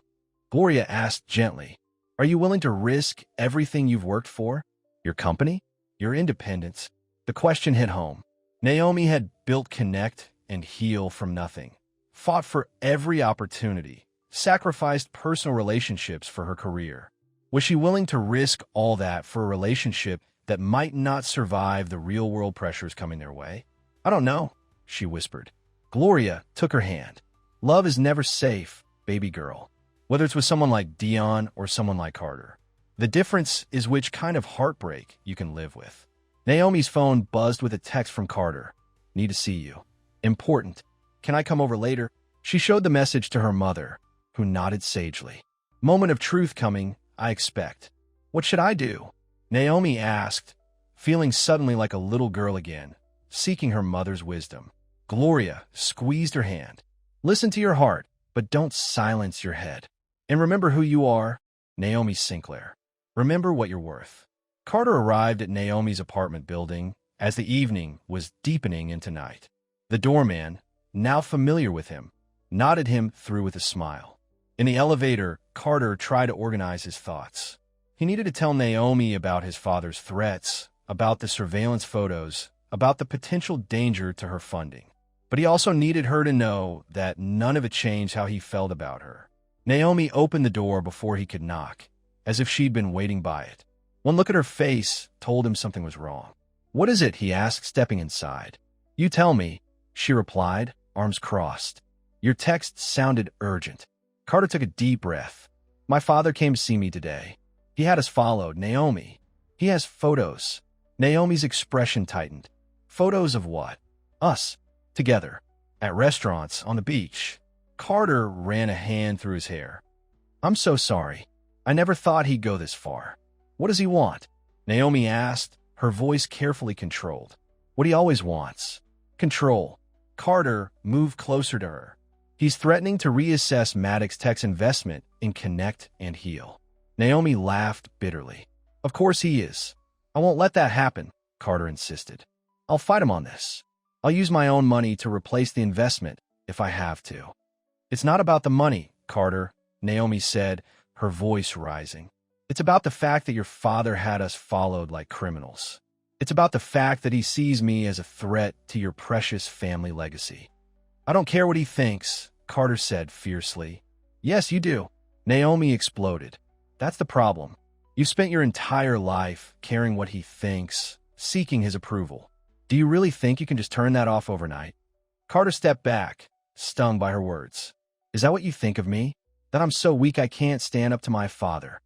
Gloria asked gently. Are you willing to risk everything you've worked for? Your company? Your independence? The question hit home. Naomi had built Connect and Heal from nothing, fought for every opportunity, sacrificed personal relationships for her career. Was she willing to risk all that for a relationship that might not survive the real-world pressures coming their way? I don't know, she whispered. Gloria took her hand. Love is never safe, baby girl, whether it's with someone like Dion or someone like Carter. The difference is which kind of heartbreak you can live with. Naomi's phone buzzed with a text from Carter. Need to see you. Important. Can I come over later? She showed the message to her mother, who nodded sagely. Moment of truth coming, I expect. What should I do? Naomi asked, feeling suddenly like a little girl again, seeking her mother's wisdom. Gloria squeezed her hand. Listen to your heart, but don't silence your head. And remember who you are, Naomi Sinclair. Remember what you're worth. Carter arrived at Naomi's apartment building as the evening was deepening into night. The doorman, now familiar with him, nodded him through with a smile. In the elevator, Carter tried to organize his thoughts. He needed to tell Naomi about his father's threats, about the surveillance photos, about the potential danger to her funding. But he also needed her to know that none of it changed how he felt about her. Naomi opened the door before he could knock, as if she'd been waiting by it. One look at her face told him something was wrong. What is it? He asked, stepping inside. You tell me, she replied, arms crossed. Your text sounded urgent. Carter took a deep breath. My father came to see me today. He had us followed, Naomi. He has photos. Naomi's expression tightened. Photos of what? Us. Together. At restaurants, on the beach. Carter ran a hand through his hair. I'm so sorry. I never thought he'd go this far. What does he want? Naomi asked, her voice carefully controlled. What he always wants. Control. Carter moved closer to her. He's threatening to reassess Maddox Tech's investment in Connect and Heal. Naomi laughed bitterly. Of course he is. I won't let that happen, Carter insisted. I'll fight him on this. I'll use my own money to replace the investment if I have to. It's not about the money, Carter, Naomi said, her voice rising. It's about the fact that your father had us followed like criminals. It's about the fact that he sees me as a threat to your precious family legacy. I don't care what he thinks, Carter said fiercely. Yes, you do. Naomi exploded. That's the problem. You've spent your entire life caring what he thinks, seeking his approval. Do you really think you can just turn that off overnight? Carter stepped back, stung by her words. Is that what you think of me? That I'm so weak I can't stand up to my father?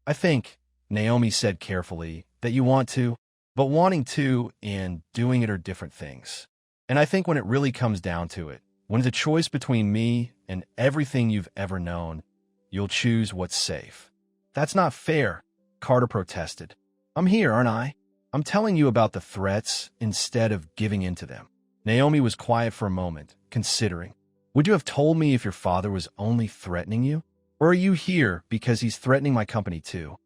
I think, Naomi said carefully, that you want to, but wanting to and doing it are different things. And I think when it really comes down to it, when it's a choice between me and everything you've ever known, you'll choose what's safe. That's not fair, Carter protested. I'm here, aren't I? I'm telling you about the threats instead of giving in to them. Naomi was quiet for a moment, considering. Would you have told me if your father was only threatening you? Or are you here because he's threatening my company too?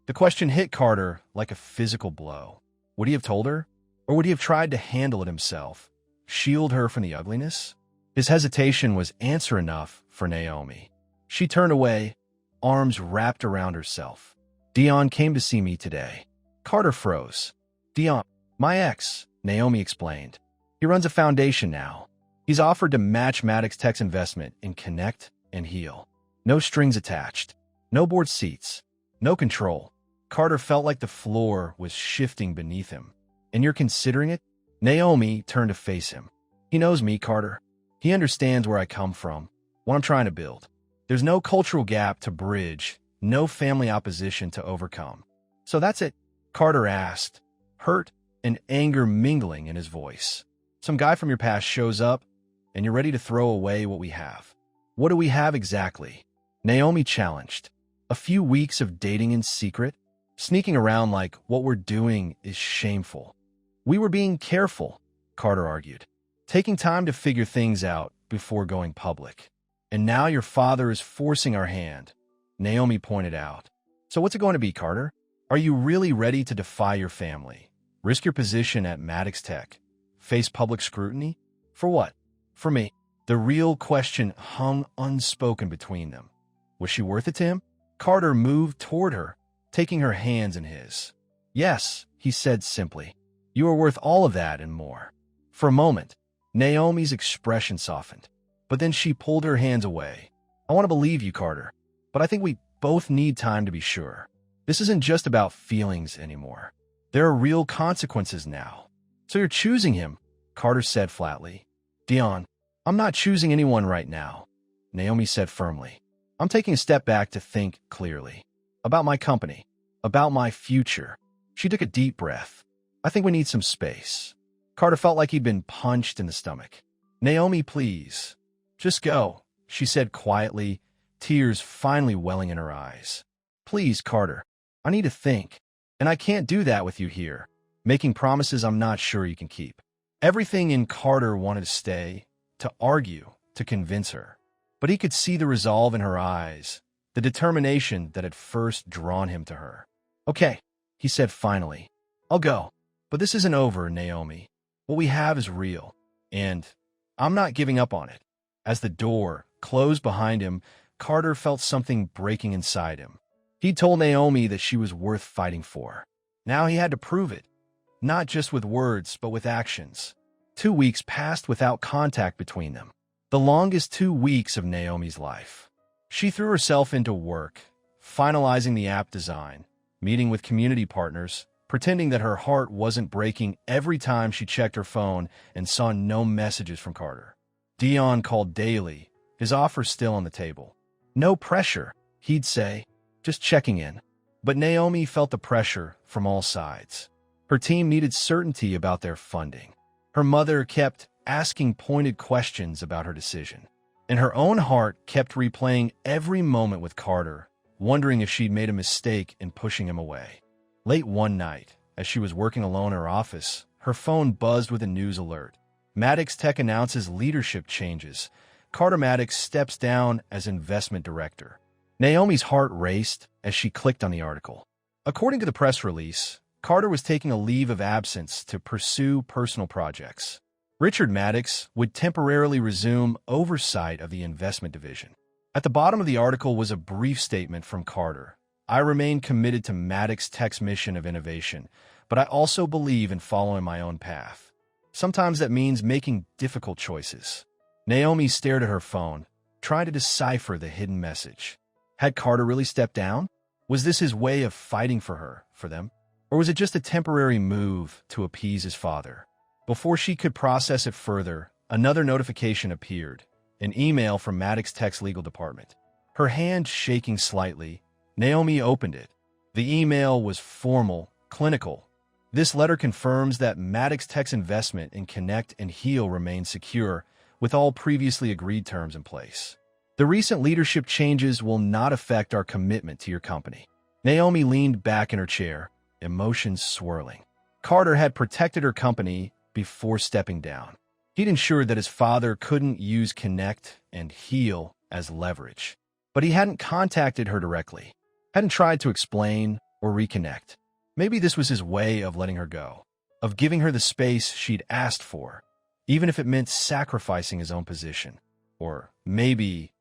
The question hit Carter like a physical blow. Would he have told her? Or would he have tried to handle it himself? Shield her from the ugliness? His hesitation was answer enough for Naomi. She turned away, arms wrapped around herself. Dion came to see me today. Carter froze. Dion, my ex, Naomi explained. He runs a foundation now. He's offered to match Maddox Tech's investment in Connect and Heal. No strings attached, no board seats, no control. Carter felt like the floor was shifting beneath him. And you're considering it? Naomi turned to face him. He knows me, Carter. He understands where I come from, what I'm trying to build. There's no cultural gap to bridge, no family opposition to overcome. So that's it? Carter asked, hurt and anger mingling in his voice. Some guy from your past shows up, and you're ready to throw away what we have. What do we have exactly? Naomi challenged. A few weeks of dating in secret, sneaking around like what we're doing is shameful. We were being careful, Carter argued, taking time to figure things out before going public. And now your father is forcing our hand, Naomi pointed out. So what's it going to be, Carter? Are you really ready to defy your family, risk your position at Maddox Tech, face public scrutiny? For what? For me. The real question hung unspoken between them. Was she worth it to him? Carter moved toward her, taking her hands in his. Yes, he said simply. You are worth all of that and more. For a moment, Naomi's expression softened, but then she pulled her hands away. I want to believe you, Carter, but I think we both need time to be sure. This isn't just about feelings anymore. There are real consequences now. So you're choosing him, Carter said flatly. Dion, I'm not choosing anyone right now, Naomi said firmly. I'm taking a step back to think clearly. About my company. About my future. She took a deep breath. I think we need some space. Carter felt like he'd been punched in the stomach. Naomi, please. Just go, she said quietly, tears finally welling in her eyes. Please, Carter. I need to think. And I can't do that with you here, making promises I'm not sure you can keep. Everything in Carter wanted to stay, to argue, to convince her. But he could see the resolve in her eyes, the determination that had first drawn him to her. Okay, he said finally. I'll go. But this isn't over, Naomi. What we have is real, and I'm not giving up on it. As the door closed behind him, Carter felt something breaking inside him. He'd told Naomi that she was worth fighting for. Now he had to prove it, not just with words, but with actions. 2 weeks passed without contact between them, the longest 2 weeks of Naomi's life. She threw herself into work, finalizing the app design, meeting with community partners, pretending that her heart wasn't breaking every time she checked her phone and saw no messages from Carter. Dion called daily, his offer still on the table. No pressure, he'd say, just checking in. But Naomi felt the pressure from all sides. Her team needed certainty about their funding. Her mother kept asking pointed questions about her decision. And her own heart kept replaying every moment with Carter, wondering if she'd made a mistake in pushing him away. Late one night, as she was working alone in her office, her phone buzzed with a news alert. Maddox Tech announces leadership changes. Carter Maddox steps down as investment director. Naomi's heart raced as she clicked on the article. According to the press release, Carter was taking a leave of absence to pursue personal projects. Richard Maddox would temporarily resume oversight of the investment division. At the bottom of the article was a brief statement from Carter. I remain committed to Maddox Tech's mission of innovation, but I also believe in following my own path. Sometimes that means making difficult choices. Naomi stared at her phone, trying to decipher the hidden message. Had Carter really stepped down? Was this his way of fighting for her, for them? Or was it just a temporary move to appease his father? Before she could process it further, another notification appeared, an email from Maddox Tech's legal department. Her hand shaking slightly, Naomi opened it. The email was formal, clinical. This letter confirms that Maddox Tech's investment in Connect and Heal remains secure, with all previously agreed terms in place. The recent leadership changes will not affect our commitment to your company. Naomi leaned back in her chair, emotions swirling. Carter had protected her company before stepping down. He'd ensured that his father couldn't use Connect and Heal as leverage. But he hadn't contacted her directly, hadn't tried to explain or reconnect. Maybe this was his way of letting her go, of giving her the space she'd asked for, even if it meant sacrificing his own position. Or maybe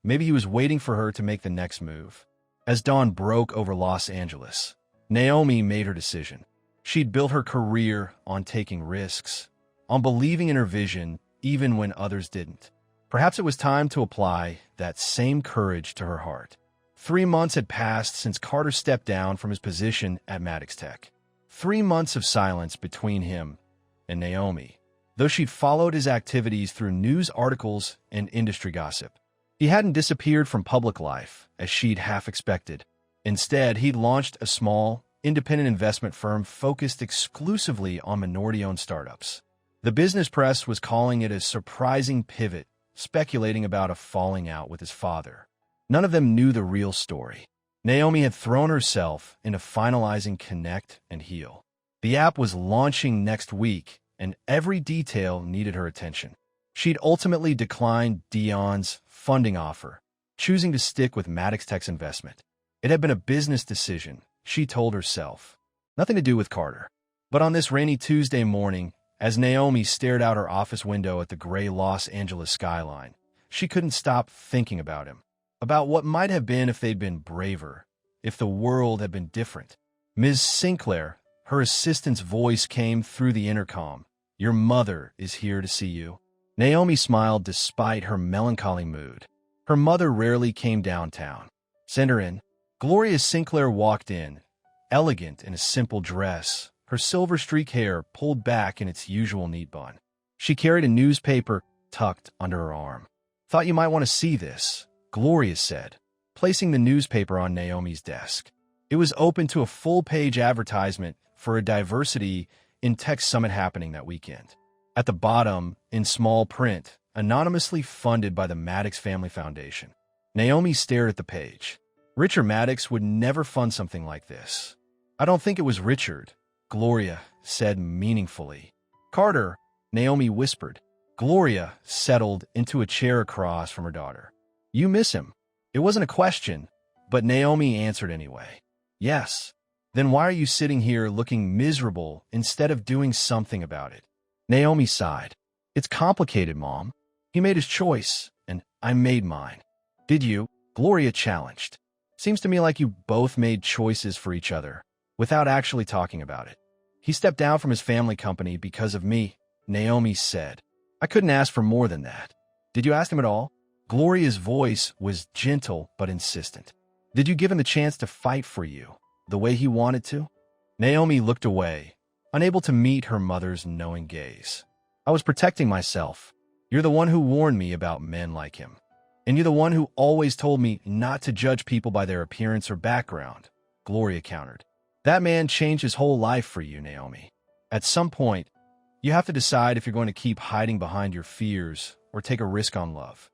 he was waiting for her to make the next move. As dawn broke over Los Angeles, Naomi made her decision. She'd built her career on taking risks, on believing in her vision, even when others didn't. Perhaps it was time to apply that same courage to her heart. 3 months had passed since Carter stepped down from his position at Maddox Tech. 3 months of silence between him and Naomi, though she'd followed his activities through news articles and industry gossip. He hadn't disappeared from public life, as she'd half expected. Instead, he'd launched a small, independent investment firm focused exclusively on minority-owned startups. The business press was calling it a surprising pivot, speculating about a falling out with his father. None of them knew the real story. Naomi had thrown herself into finalizing Connect and Heal. The app was launching next week, and every detail needed her attention. She'd ultimately declined Dion's funding offer, choosing to stick with Maddox Tech's investment. It had been a business decision, she told herself. Nothing to do with Carter. But on this rainy Tuesday morning, as Naomi stared out her office window at the gray Los Angeles skyline, she couldn't stop thinking about him. About what might have been if they'd been braver, if the world had been different. Ms. Sinclair, her assistant's voice came through the intercom. "Your mother is here to see you." Naomi smiled despite her melancholy mood. Her mother rarely came downtown. "Send her in." Gloria Sinclair walked in, elegant in a simple dress, her silver streak hair pulled back in its usual neat bun. She carried a newspaper tucked under her arm. "Thought you might want to see this," Gloria said, placing the newspaper on Naomi's desk. It was open to a full-page advertisement for a diversity in tech summit happening that weekend. At the bottom, in small print, anonymously funded by the Maddox Family Foundation. Naomi stared at the page. Richard Maddox would never fund something like this. "I don't think it was Richard," Gloria said meaningfully. "Carter," Naomi whispered. Gloria settled into a chair across from her daughter. "You miss him." It wasn't a question, but Naomi answered anyway. "Yes." "Then why are you sitting here looking miserable instead of doing something about it?" Naomi sighed. "It's complicated, Mom. He made his choice, and I made mine." "Did you?" Gloria challenged. "Seems to me like you both made choices for each other, without actually talking about it." "He stepped down from his family company because of me," Naomi said. "I couldn't ask for more than that." "Did you ask him at all?" Gloria's voice was gentle but insistent. "Did you give him the chance to fight for you, the way he wanted to?" Naomi looked away, unable to meet her mother's knowing gaze. "I was protecting myself. You're the one who warned me about men like him. And you're the one who always told me not to judge people by their appearance or background," Gloria countered. "That man changed his whole life for you, Naomi. At some point, you have to decide if you're going to keep hiding behind your fears or take a risk on love."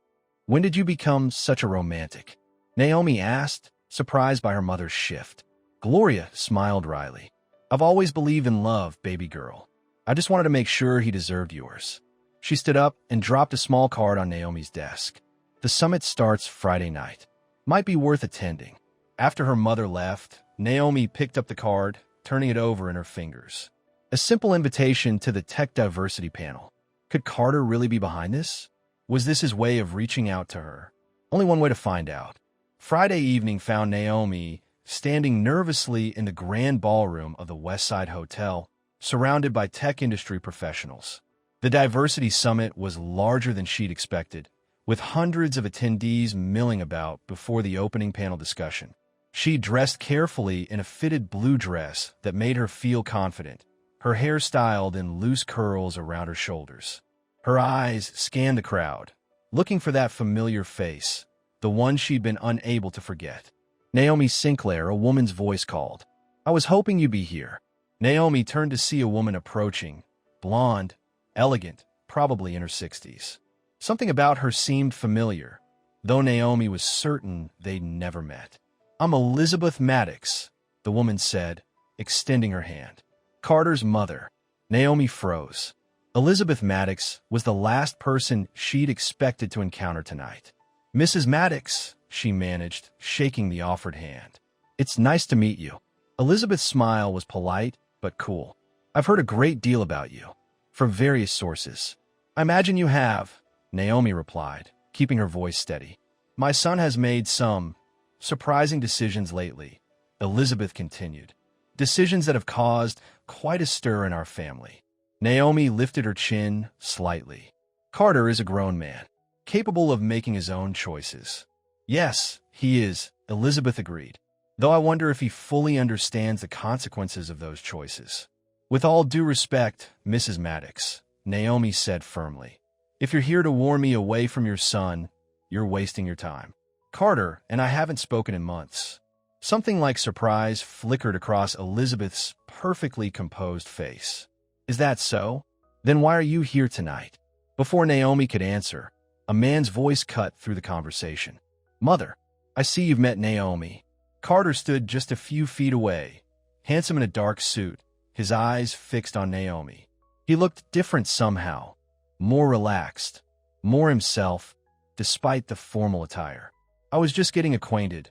"When did you become such a romantic?" Naomi asked, surprised by her mother's shift. Gloria smiled wryly. "I've always believed in love, baby girl. I just wanted to make sure he deserved yours." She stood up and dropped a small card on Naomi's desk. "The summit starts Friday night. Might be worth attending." After her mother left, Naomi picked up the card, turning it over in her fingers. A simple invitation to the Tech Diversity panel. Could Carter really be behind this? Was this his way of reaching out to her? Only one way to find out. Friday evening found Naomi standing nervously in the grand ballroom of the Westside Hotel, surrounded by tech industry professionals. The Diversity Summit was larger than she'd expected, with hundreds of attendees milling about before the opening panel discussion. She dressed carefully in a fitted blue dress that made her feel confident, her hair styled in loose curls around her shoulders. Her eyes scanned the crowd, looking for that familiar face, the one she'd been unable to forget. "Naomi Sinclair," a woman's voice called. "I was hoping you'd be here." Naomi turned to see a woman approaching, blonde, elegant, probably in her 60s. Something about her seemed familiar, though Naomi was certain they'd never met. "I'm Elizabeth Maddox," the woman said, extending her hand. "Carter's mother." Naomi froze. Elizabeth Maddox was the last person she'd expected to encounter tonight. "Mrs. Maddox," she managed, shaking the offered hand. "It's nice to meet you." Elizabeth's smile was polite but cool. "I've heard a great deal about you, from various sources." "I imagine you have," Naomi replied, keeping her voice steady. "My son has made some surprising decisions lately," Elizabeth continued. "Decisions that have caused quite a stir in our family." Naomi lifted her chin slightly. Carter is a grown man, capable of making his own choices. Yes, he is, Elizabeth agreed, though I wonder if he fully understands the consequences of those choices. With all due respect, Mrs. Maddox, Naomi said firmly, if you're here to warn me away from your son, you're wasting your time. Carter and I haven't spoken in months. Something like surprise flickered across Elizabeth's perfectly composed face. Is that so? Then why are you here tonight? Before Naomi could answer, a man's voice cut through the conversation. Mother, I see you've met Naomi. Carter stood just a few feet away, handsome in a dark suit, his eyes fixed on Naomi. He looked different somehow, more relaxed, more himself, despite the formal attire. I was just getting acquainted,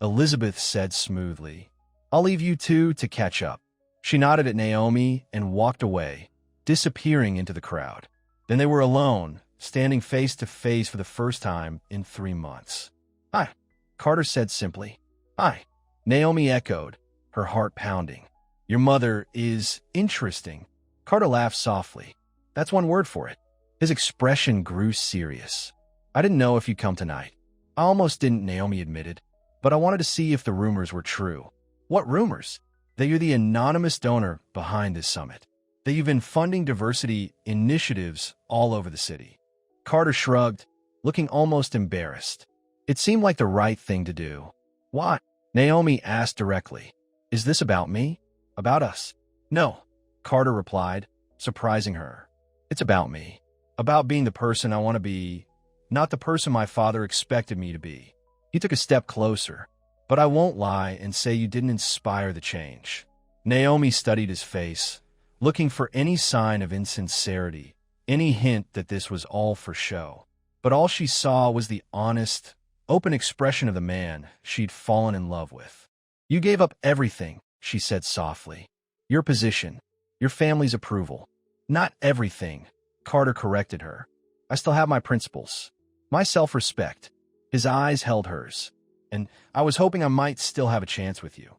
Elizabeth said smoothly. I'll leave you two to catch up. She nodded at Naomi and walked away, disappearing into the crowd. Then they were alone, standing face to face for the first time in 3 months. Hi, Carter said simply. Hi, Naomi echoed, her heart pounding. Your mother is interesting. Carter laughed softly. That's one word for it. His expression grew serious. I didn't know if you'd come tonight. I almost didn't, Naomi admitted, but I wanted to see if the rumors were true. What rumors? That you're the anonymous donor behind this summit. That you've been funding diversity initiatives all over the city. Carter shrugged, looking almost embarrassed. It seemed like the right thing to do. Why? Naomi asked directly. Is this about me? About us? No, Carter replied, surprising her. It's about me. About being the person I want to be, not the person my father expected me to be. He took a step closer, but I won't lie and say you didn't inspire the change. Naomi studied his face, looking for any sign of insincerity, any hint that this was all for show. But all she saw was the honest, open expression of the man she'd fallen in love with. You gave up everything, she said softly. Your position, your family's approval. Not everything, Carter corrected her. I still have my principles, my self-respect. His eyes held hers, and I was hoping I might still have a chance with you.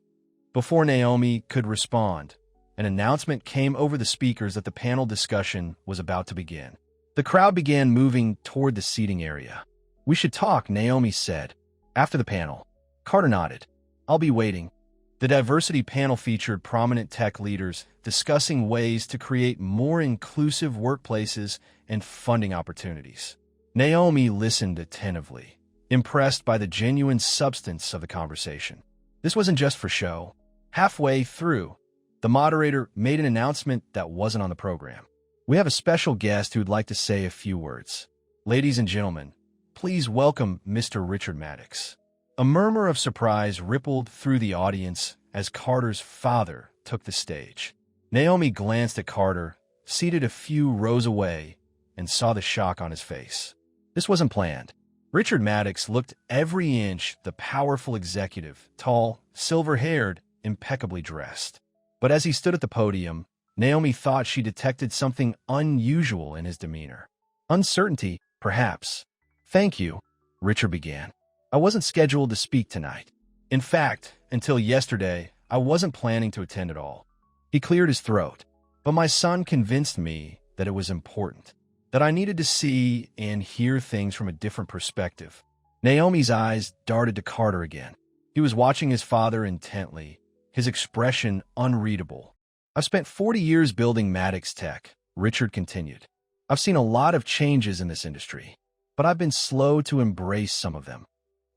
Before Naomi could respond, an announcement came over the speakers that the panel discussion was about to begin. The crowd began moving toward the seating area. We should talk, Naomi said. After the panel, Carter nodded. I'll be waiting. The diversity panel featured prominent tech leaders discussing ways to create more inclusive workplaces and funding opportunities. Naomi listened attentively, impressed by the genuine substance of the conversation. This wasn't just for show. Halfway through, the moderator made an announcement that wasn't on the program. We have a special guest who'd like to say a few words. Ladies and gentlemen, please welcome Mr. Richard Maddox. A murmur of surprise rippled through the audience as Carter's father took the stage. Naomi glanced at Carter, seated a few rows away, and saw the shock on his face. This wasn't planned. Richard Maddox looked every inch the powerful executive, tall, silver-haired, impeccably dressed. But as he stood at the podium, Naomi thought she detected something unusual in his demeanor. Uncertainty, perhaps. Thank you, Richard began. I wasn't scheduled to speak tonight. In fact, until yesterday, I wasn't planning to attend at all. He cleared his throat. But my son convinced me that it was important, that I needed to see and hear things from a different perspective. Naomi's eyes darted to Carter again. He was watching his father intently, his expression unreadable. I've spent 40 years building Maddox Tech, Richard continued. I've seen a lot of changes in this industry, but I've been slow to embrace some of them.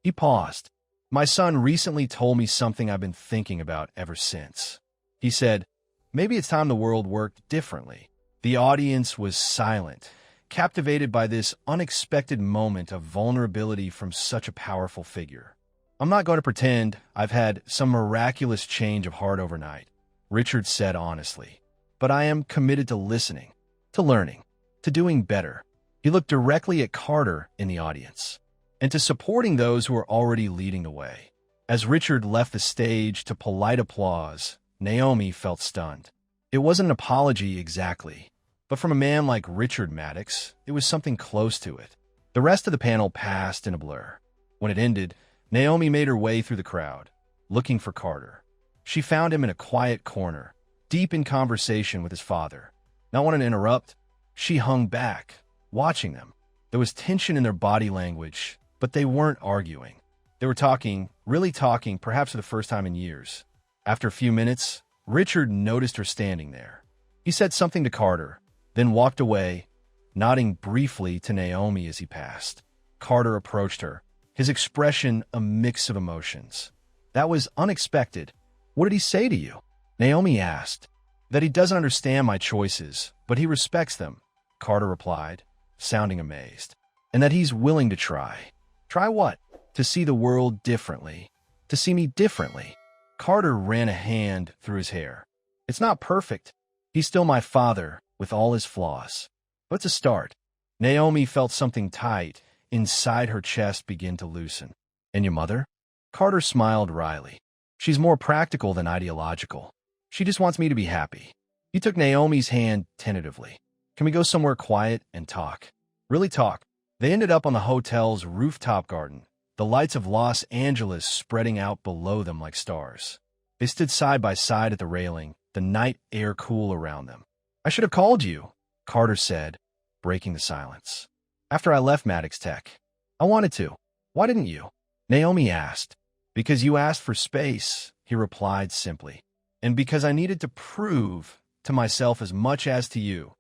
He paused. My son recently told me something I've been thinking about ever since. He said, maybe it's time the world worked differently. The audience was silent, captivated by this unexpected moment of vulnerability from such a powerful figure. I'm not going to pretend I've had some miraculous change of heart overnight, Richard said honestly. But I am committed to listening, to learning, to doing better. He looked directly at Carter in the audience, and to supporting those who are already leading the way. As Richard left the stage to polite applause, Naomi felt stunned. It wasn't an apology exactly, but from a man like Richard Maddox, it was something close to it. The rest of the panel passed in a blur. When it ended, Naomi made her way through the crowd, looking for Carter. She found him in a quiet corner, deep in conversation with his father. Not wanting to interrupt, she hung back, watching them. There was tension in their body language, but they weren't arguing. They were talking, really talking, perhaps for the first time in years. After a few minutes, Richard noticed her standing there. He said something to Carter, then walked away, nodding briefly to Naomi as he passed. Carter approached her, his expression a mix of emotions. "That was unexpected. What did he say to you?" Naomi asked. "That he doesn't understand my choices, but he respects them," Carter replied, sounding amazed. "And that he's willing to try." "Try what?" "To see the world differently. To see me differently." Carter ran a hand through his hair. "It's not perfect. He's still my father, with all his flaws. But it's a start." Naomi felt something tight inside her chest begin to loosen. "And your mother?" Carter smiled wryly. "She's more practical than ideological. She just wants me to be happy." He took Naomi's hand tentatively. "Can we go somewhere quiet and talk?" Really talk. They ended up on the hotel's rooftop garden, the lights of Los Angeles spreading out below them like stars. They stood side by side at the railing, the night air cool around them. "I should have called you," Carter said, breaking the silence. "After I left Maddox Tech. I wanted to." "Why didn't you?" Naomi asked. "Because you asked for space," he replied simply. "And because I needed to prove to myself as much as to you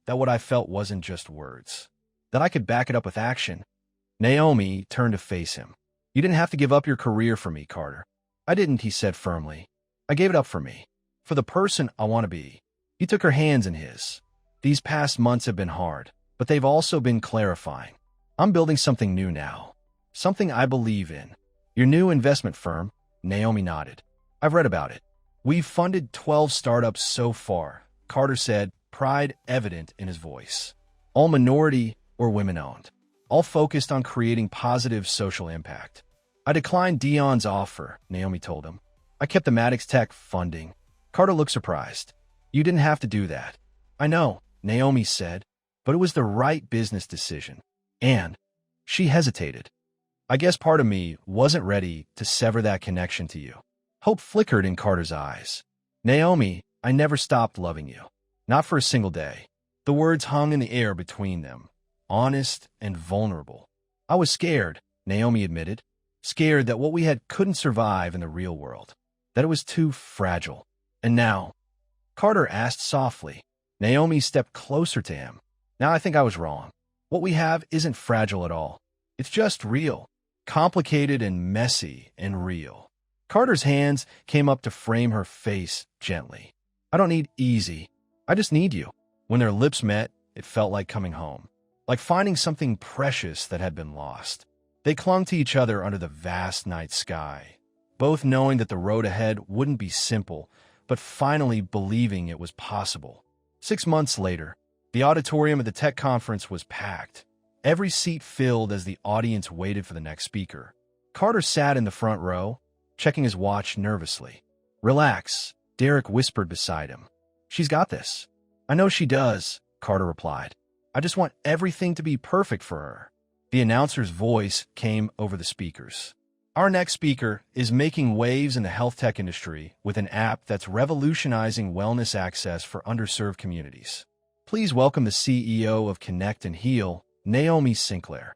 that what I felt wasn't just words, that I could back it up with action." Naomi turned to face him. "You didn't have to give up your career for me, Carter." "I didn't," he said firmly. "I gave it up for me, for the person I want to be." He took her hands in his. "These past months have been hard, but they've also been clarifying. I'm building something new now, something I believe in." "Your new investment firm?" Naomi nodded. "I've read about it. We've funded 12 startups so far," Carter said, pride evident in his voice. "All minority or women-owned. All focused on creating positive social impact." "I declined Dion's offer," Naomi told him. "I kept the Maddox Tech funding." Carter looked surprised. "You didn't have to do that." "I know," Naomi said, "but it was the right business decision." And she hesitated. "I guess part of me wasn't ready to sever that connection to you." Hope flickered in Carter's eyes. "Naomi, I never stopped loving you. Not for a single day." The words hung in the air between them, honest and vulnerable. "I was scared," Naomi admitted. "Scared that what we had couldn't survive in the real world. That it was too fragile." "And now?" Carter asked softly. Naomi stepped closer to him. "Now I think I was wrong. What we have isn't fragile at all. It's just real. Complicated and messy and real." Carter's hands came up to frame her face gently. "I don't need easy. I just need you." When their lips met, it felt like coming home, like finding something precious that had been lost. They clung to each other under the vast night sky, both knowing that the road ahead wouldn't be simple, but finally believing it was possible. 6 months later, the auditorium of the tech conference was packed, every seat filled as the audience waited for the next speaker. Carter sat in the front row, checking his watch nervously. "Relax," Derek whispered beside him. "She's got this." "I know she does," Carter replied. "I just want everything to be perfect for her." The announcer's voice came over the speakers. "Our next speaker is making waves in the health tech industry with an app that's revolutionizing wellness access for underserved communities. Please welcome the CEO of Connect and Heal, Naomi Sinclair."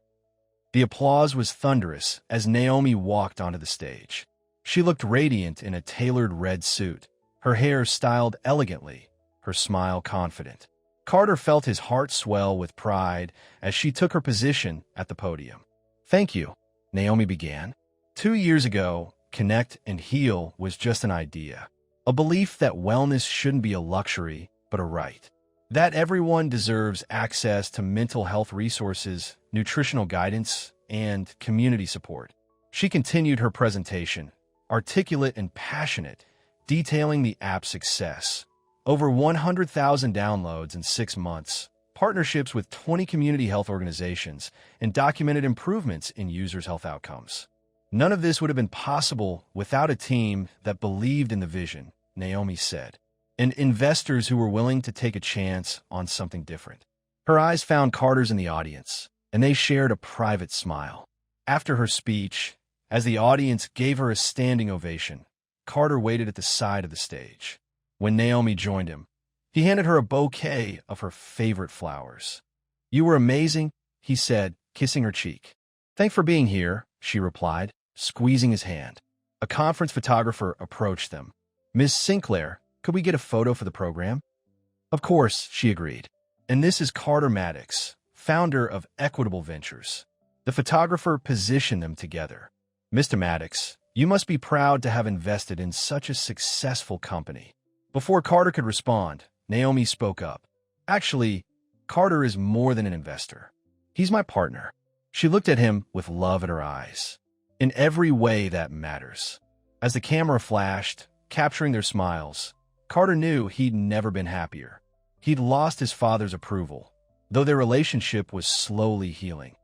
The applause was thunderous as Naomi walked onto the stage. She looked radiant in a tailored red suit, her hair styled elegantly, her smile confident. Carter felt his heart swell with pride as she took her position at the podium. "Thank you," Naomi began. 2 years ago, Connect and Heal was just an idea, a belief that wellness shouldn't be a luxury, but a right. That everyone deserves access to mental health resources, nutritional guidance, and community support. She continued her presentation, articulate and passionate, detailing the app's success. Over 100,000 downloads in 6 months, partnerships with 20 community health organizations, and documented improvements in users' health outcomes. None of this would have been possible without a team that believed in the vision, Naomi said, and investors who were willing to take a chance on something different. Her eyes found Carter's in the audience, and they shared a private smile. After her speech, as the audience gave her a standing ovation, Carter waited at the side of the stage. When Naomi joined him, he handed her a bouquet of her favorite flowers. "You were amazing," he said, kissing her cheek. "Thanks for being here," she replied, squeezing his hand. A conference photographer approached them. "Miss Sinclair, could we get a photo for the program?" "Of course," she agreed. "And this is Carter Maddox, founder of Equitable Ventures." The photographer positioned them together. "Mr. Maddox, you must be proud to have invested in such a successful company." Before Carter could respond, Naomi spoke up. "Actually, Carter is more than an investor. He's my partner." She looked at him with love in her eyes. "In every way that matters." As the camera flashed, capturing their smiles, Carter knew he'd never been happier. He'd lost his father's approval, though their relationship was slowly healing,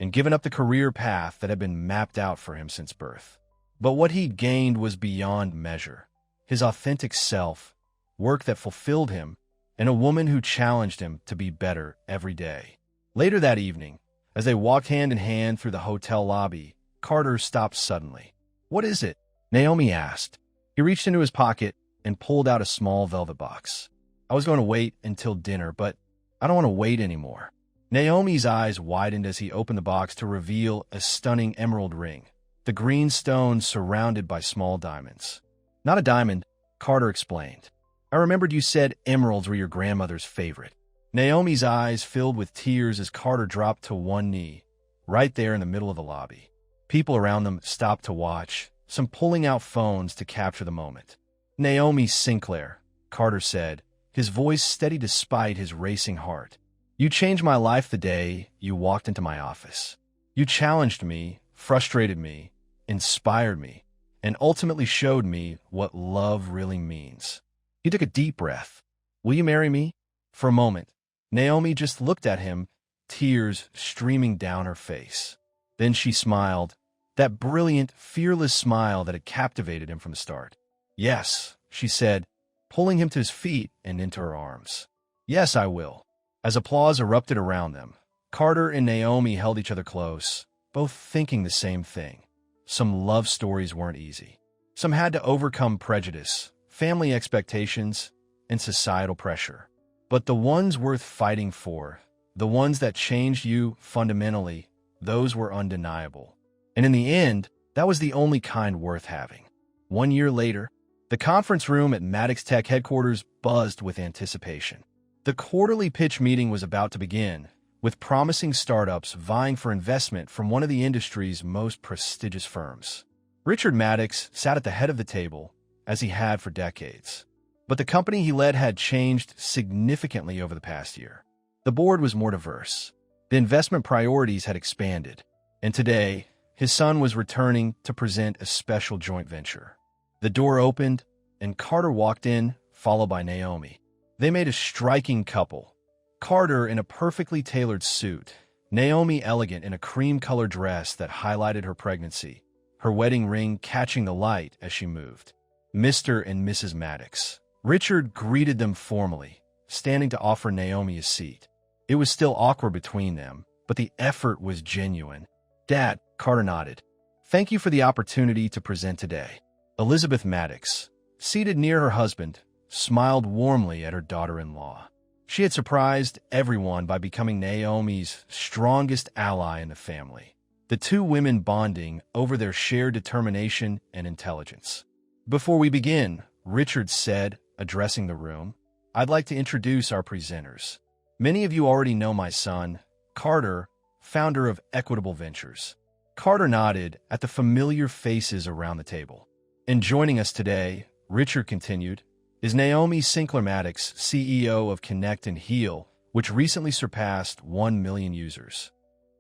and given up the career path that had been mapped out for him since birth. But what he'd gained was beyond measure. His authentic self, work that fulfilled him, and a woman who challenged him to be better every day. Later that evening, as they walked hand in hand through the hotel lobby, Carter stopped suddenly. "What is it?" Naomi asked. He reached into his pocket and pulled out a small velvet box. "I was going to wait until dinner, but I don't want to wait anymore." Naomi's eyes widened as he opened the box to reveal a stunning emerald ring, the green stone surrounded by small diamonds. "Not a diamond," Carter explained. "I remembered you said emeralds were your grandmother's favorite." Naomi's eyes filled with tears as Carter dropped to one knee, right there in the middle of the lobby. People around them stopped to watch, some pulling out phones to capture the moment. "Naomi Sinclair," Carter said, his voice steady despite his racing heart. "You changed my life the day you walked into my office. You challenged me, frustrated me, inspired me, and ultimately showed me what love really means." He took a deep breath. "Will you marry me?" For a moment, Naomi just looked at him, tears streaming down her face. Then she smiled, that brilliant, fearless smile that had captivated him from the start. "Yes," she said, pulling him to his feet and into her arms. "Yes, I will." As applause erupted around them, Carter and Naomi held each other close, both thinking the same thing. Some love stories weren't easy. Some had to overcome prejudice, family expectations, and societal pressure. But the ones worth fighting for, the ones that changed you fundamentally, those were undeniable. And in the end, that was the only kind worth having. 1 year later, the conference room at Maddox Tech headquarters buzzed with anticipation. The quarterly pitch meeting was about to begin, with promising startups vying for investment from one of the industry's most prestigious firms. Richard Maddox sat at the head of the table, as he had for decades. But the company he led had changed significantly over the past year. The board was more diverse. The investment priorities had expanded. And today, his son was returning to present a special joint venture. The door opened, and Carter walked in, followed by Naomi. They made a striking couple. Carter in a perfectly tailored suit, Naomi elegant in a cream-colored dress that highlighted her pregnancy, her wedding ring catching the light as she moved. "Mr. and Mrs. Maddox." Richard greeted them formally, standing to offer Naomi a seat. It was still awkward between them, but the effort was genuine. "Dad," Carter nodded. "Thank you for the opportunity to present today." Elizabeth Maddox, seated near her husband, smiled warmly at her daughter-in-law. She had surprised everyone by becoming Naomi's strongest ally in the family, the two women bonding over their shared determination and intelligence. "Before we begin," Richard said, addressing the room, "I'd like to introduce our presenters. Many of you already know my son, Carter, founder of Equitable Ventures." Carter nodded at the familiar faces around the table. "And joining us today," Richard continued, "is Naomi Sinclair Maddox, CEO of Connect and Heal, which recently surpassed 1 million users."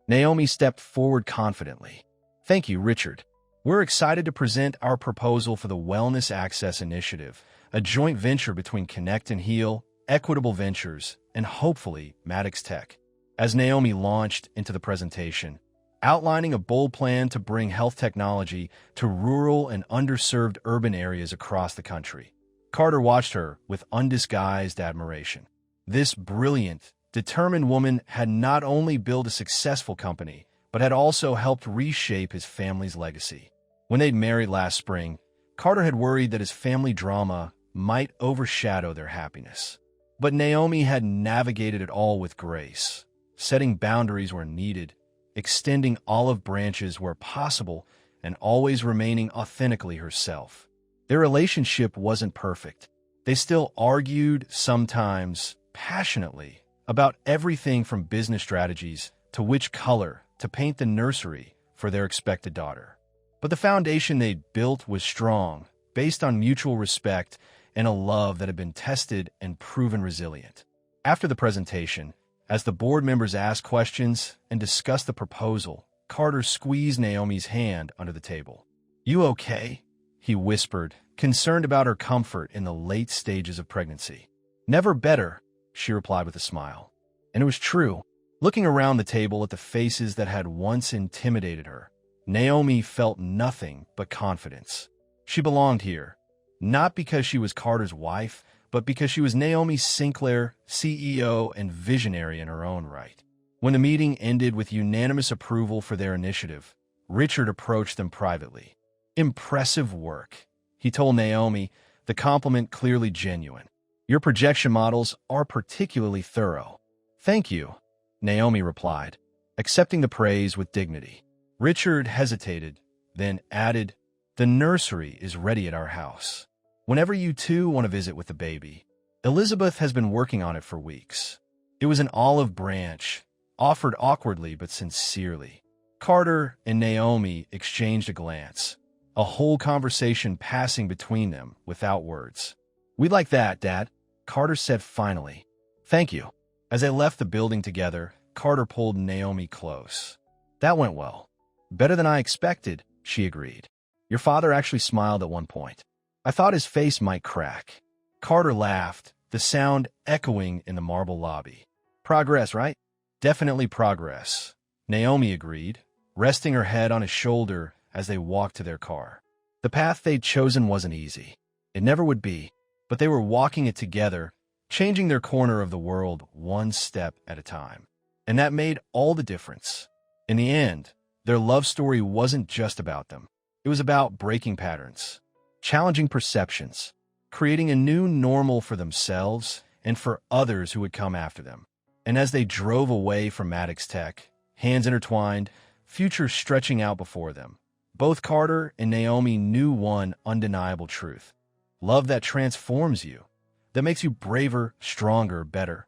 Naomi stepped forward confidently. "Thank you, Richard. We're excited to present our proposal for the Wellness Access Initiative, a joint venture between Connect and Heal, Equitable Ventures, and hopefully Maddox Tech." As Naomi launched into the presentation, outlining a bold plan to bring health technology to rural and underserved urban areas across the country, Carter watched her with undisguised admiration. This brilliant, determined woman had not only built a successful company, but had also helped reshape his family's legacy. When they'd married last spring, Carter had worried that his family drama might overshadow their happiness. But Naomi had navigated it all with grace, setting boundaries where needed, extending olive branches where possible, and always remaining authentically herself. Their relationship wasn't perfect. They still argued, sometimes passionately, about everything from business strategies to which color to paint the nursery for their expected daughter. But the foundation they'd built was strong, based on mutual respect and a love that had been tested and proven resilient. After the presentation, as the board members asked questions and discussed the proposal, Carter squeezed Naomi's hand under the table. "You okay?" he whispered, concerned about her comfort in the late stages of pregnancy. "Never better," she replied with a smile. And it was true. Looking around the table at the faces that had once intimidated her, Naomi felt nothing but confidence. She belonged here, not because she was Carter's wife, but because she was Naomi Sinclair, CEO and visionary in her own right. When the meeting ended with unanimous approval for their initiative, Richard approached them privately. "Impressive work," he told Naomi, the compliment clearly genuine. "Your projection models are particularly thorough." "Thank you," Naomi replied, accepting the praise with dignity. Richard hesitated, then added, "The nursery is ready at our house. Whenever you two want to visit with the baby. Elizabeth has been working on it for weeks." It was an olive branch, offered awkwardly but sincerely. Carter and Naomi exchanged a glance, a whole conversation passing between them without words. "We like that, Dad," Carter said finally. "Thank you." As they left the building together, Carter pulled Naomi close. "That went well. Better than I expected," she agreed. "Your father actually smiled at one point. I thought his face might crack." Carter laughed, the sound echoing in the marble lobby. "Progress, right?" "Definitely progress," Naomi agreed, resting her head on his shoulder as they walked to their car. The path they'd chosen wasn't easy. It never would be, but they were walking it together, changing their corner of the world one step at a time. And that made all the difference. In the end, their love story wasn't just about them. It was about breaking patterns, challenging perceptions, creating a new normal for themselves and for others who would come after them. And as they drove away from Maddox Tech, hands intertwined, future stretching out before them, both Carter and Naomi knew one undeniable truth. Love that transforms you, that makes you braver, stronger, better.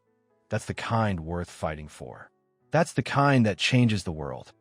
That's the kind worth fighting for. That's the kind that changes the world.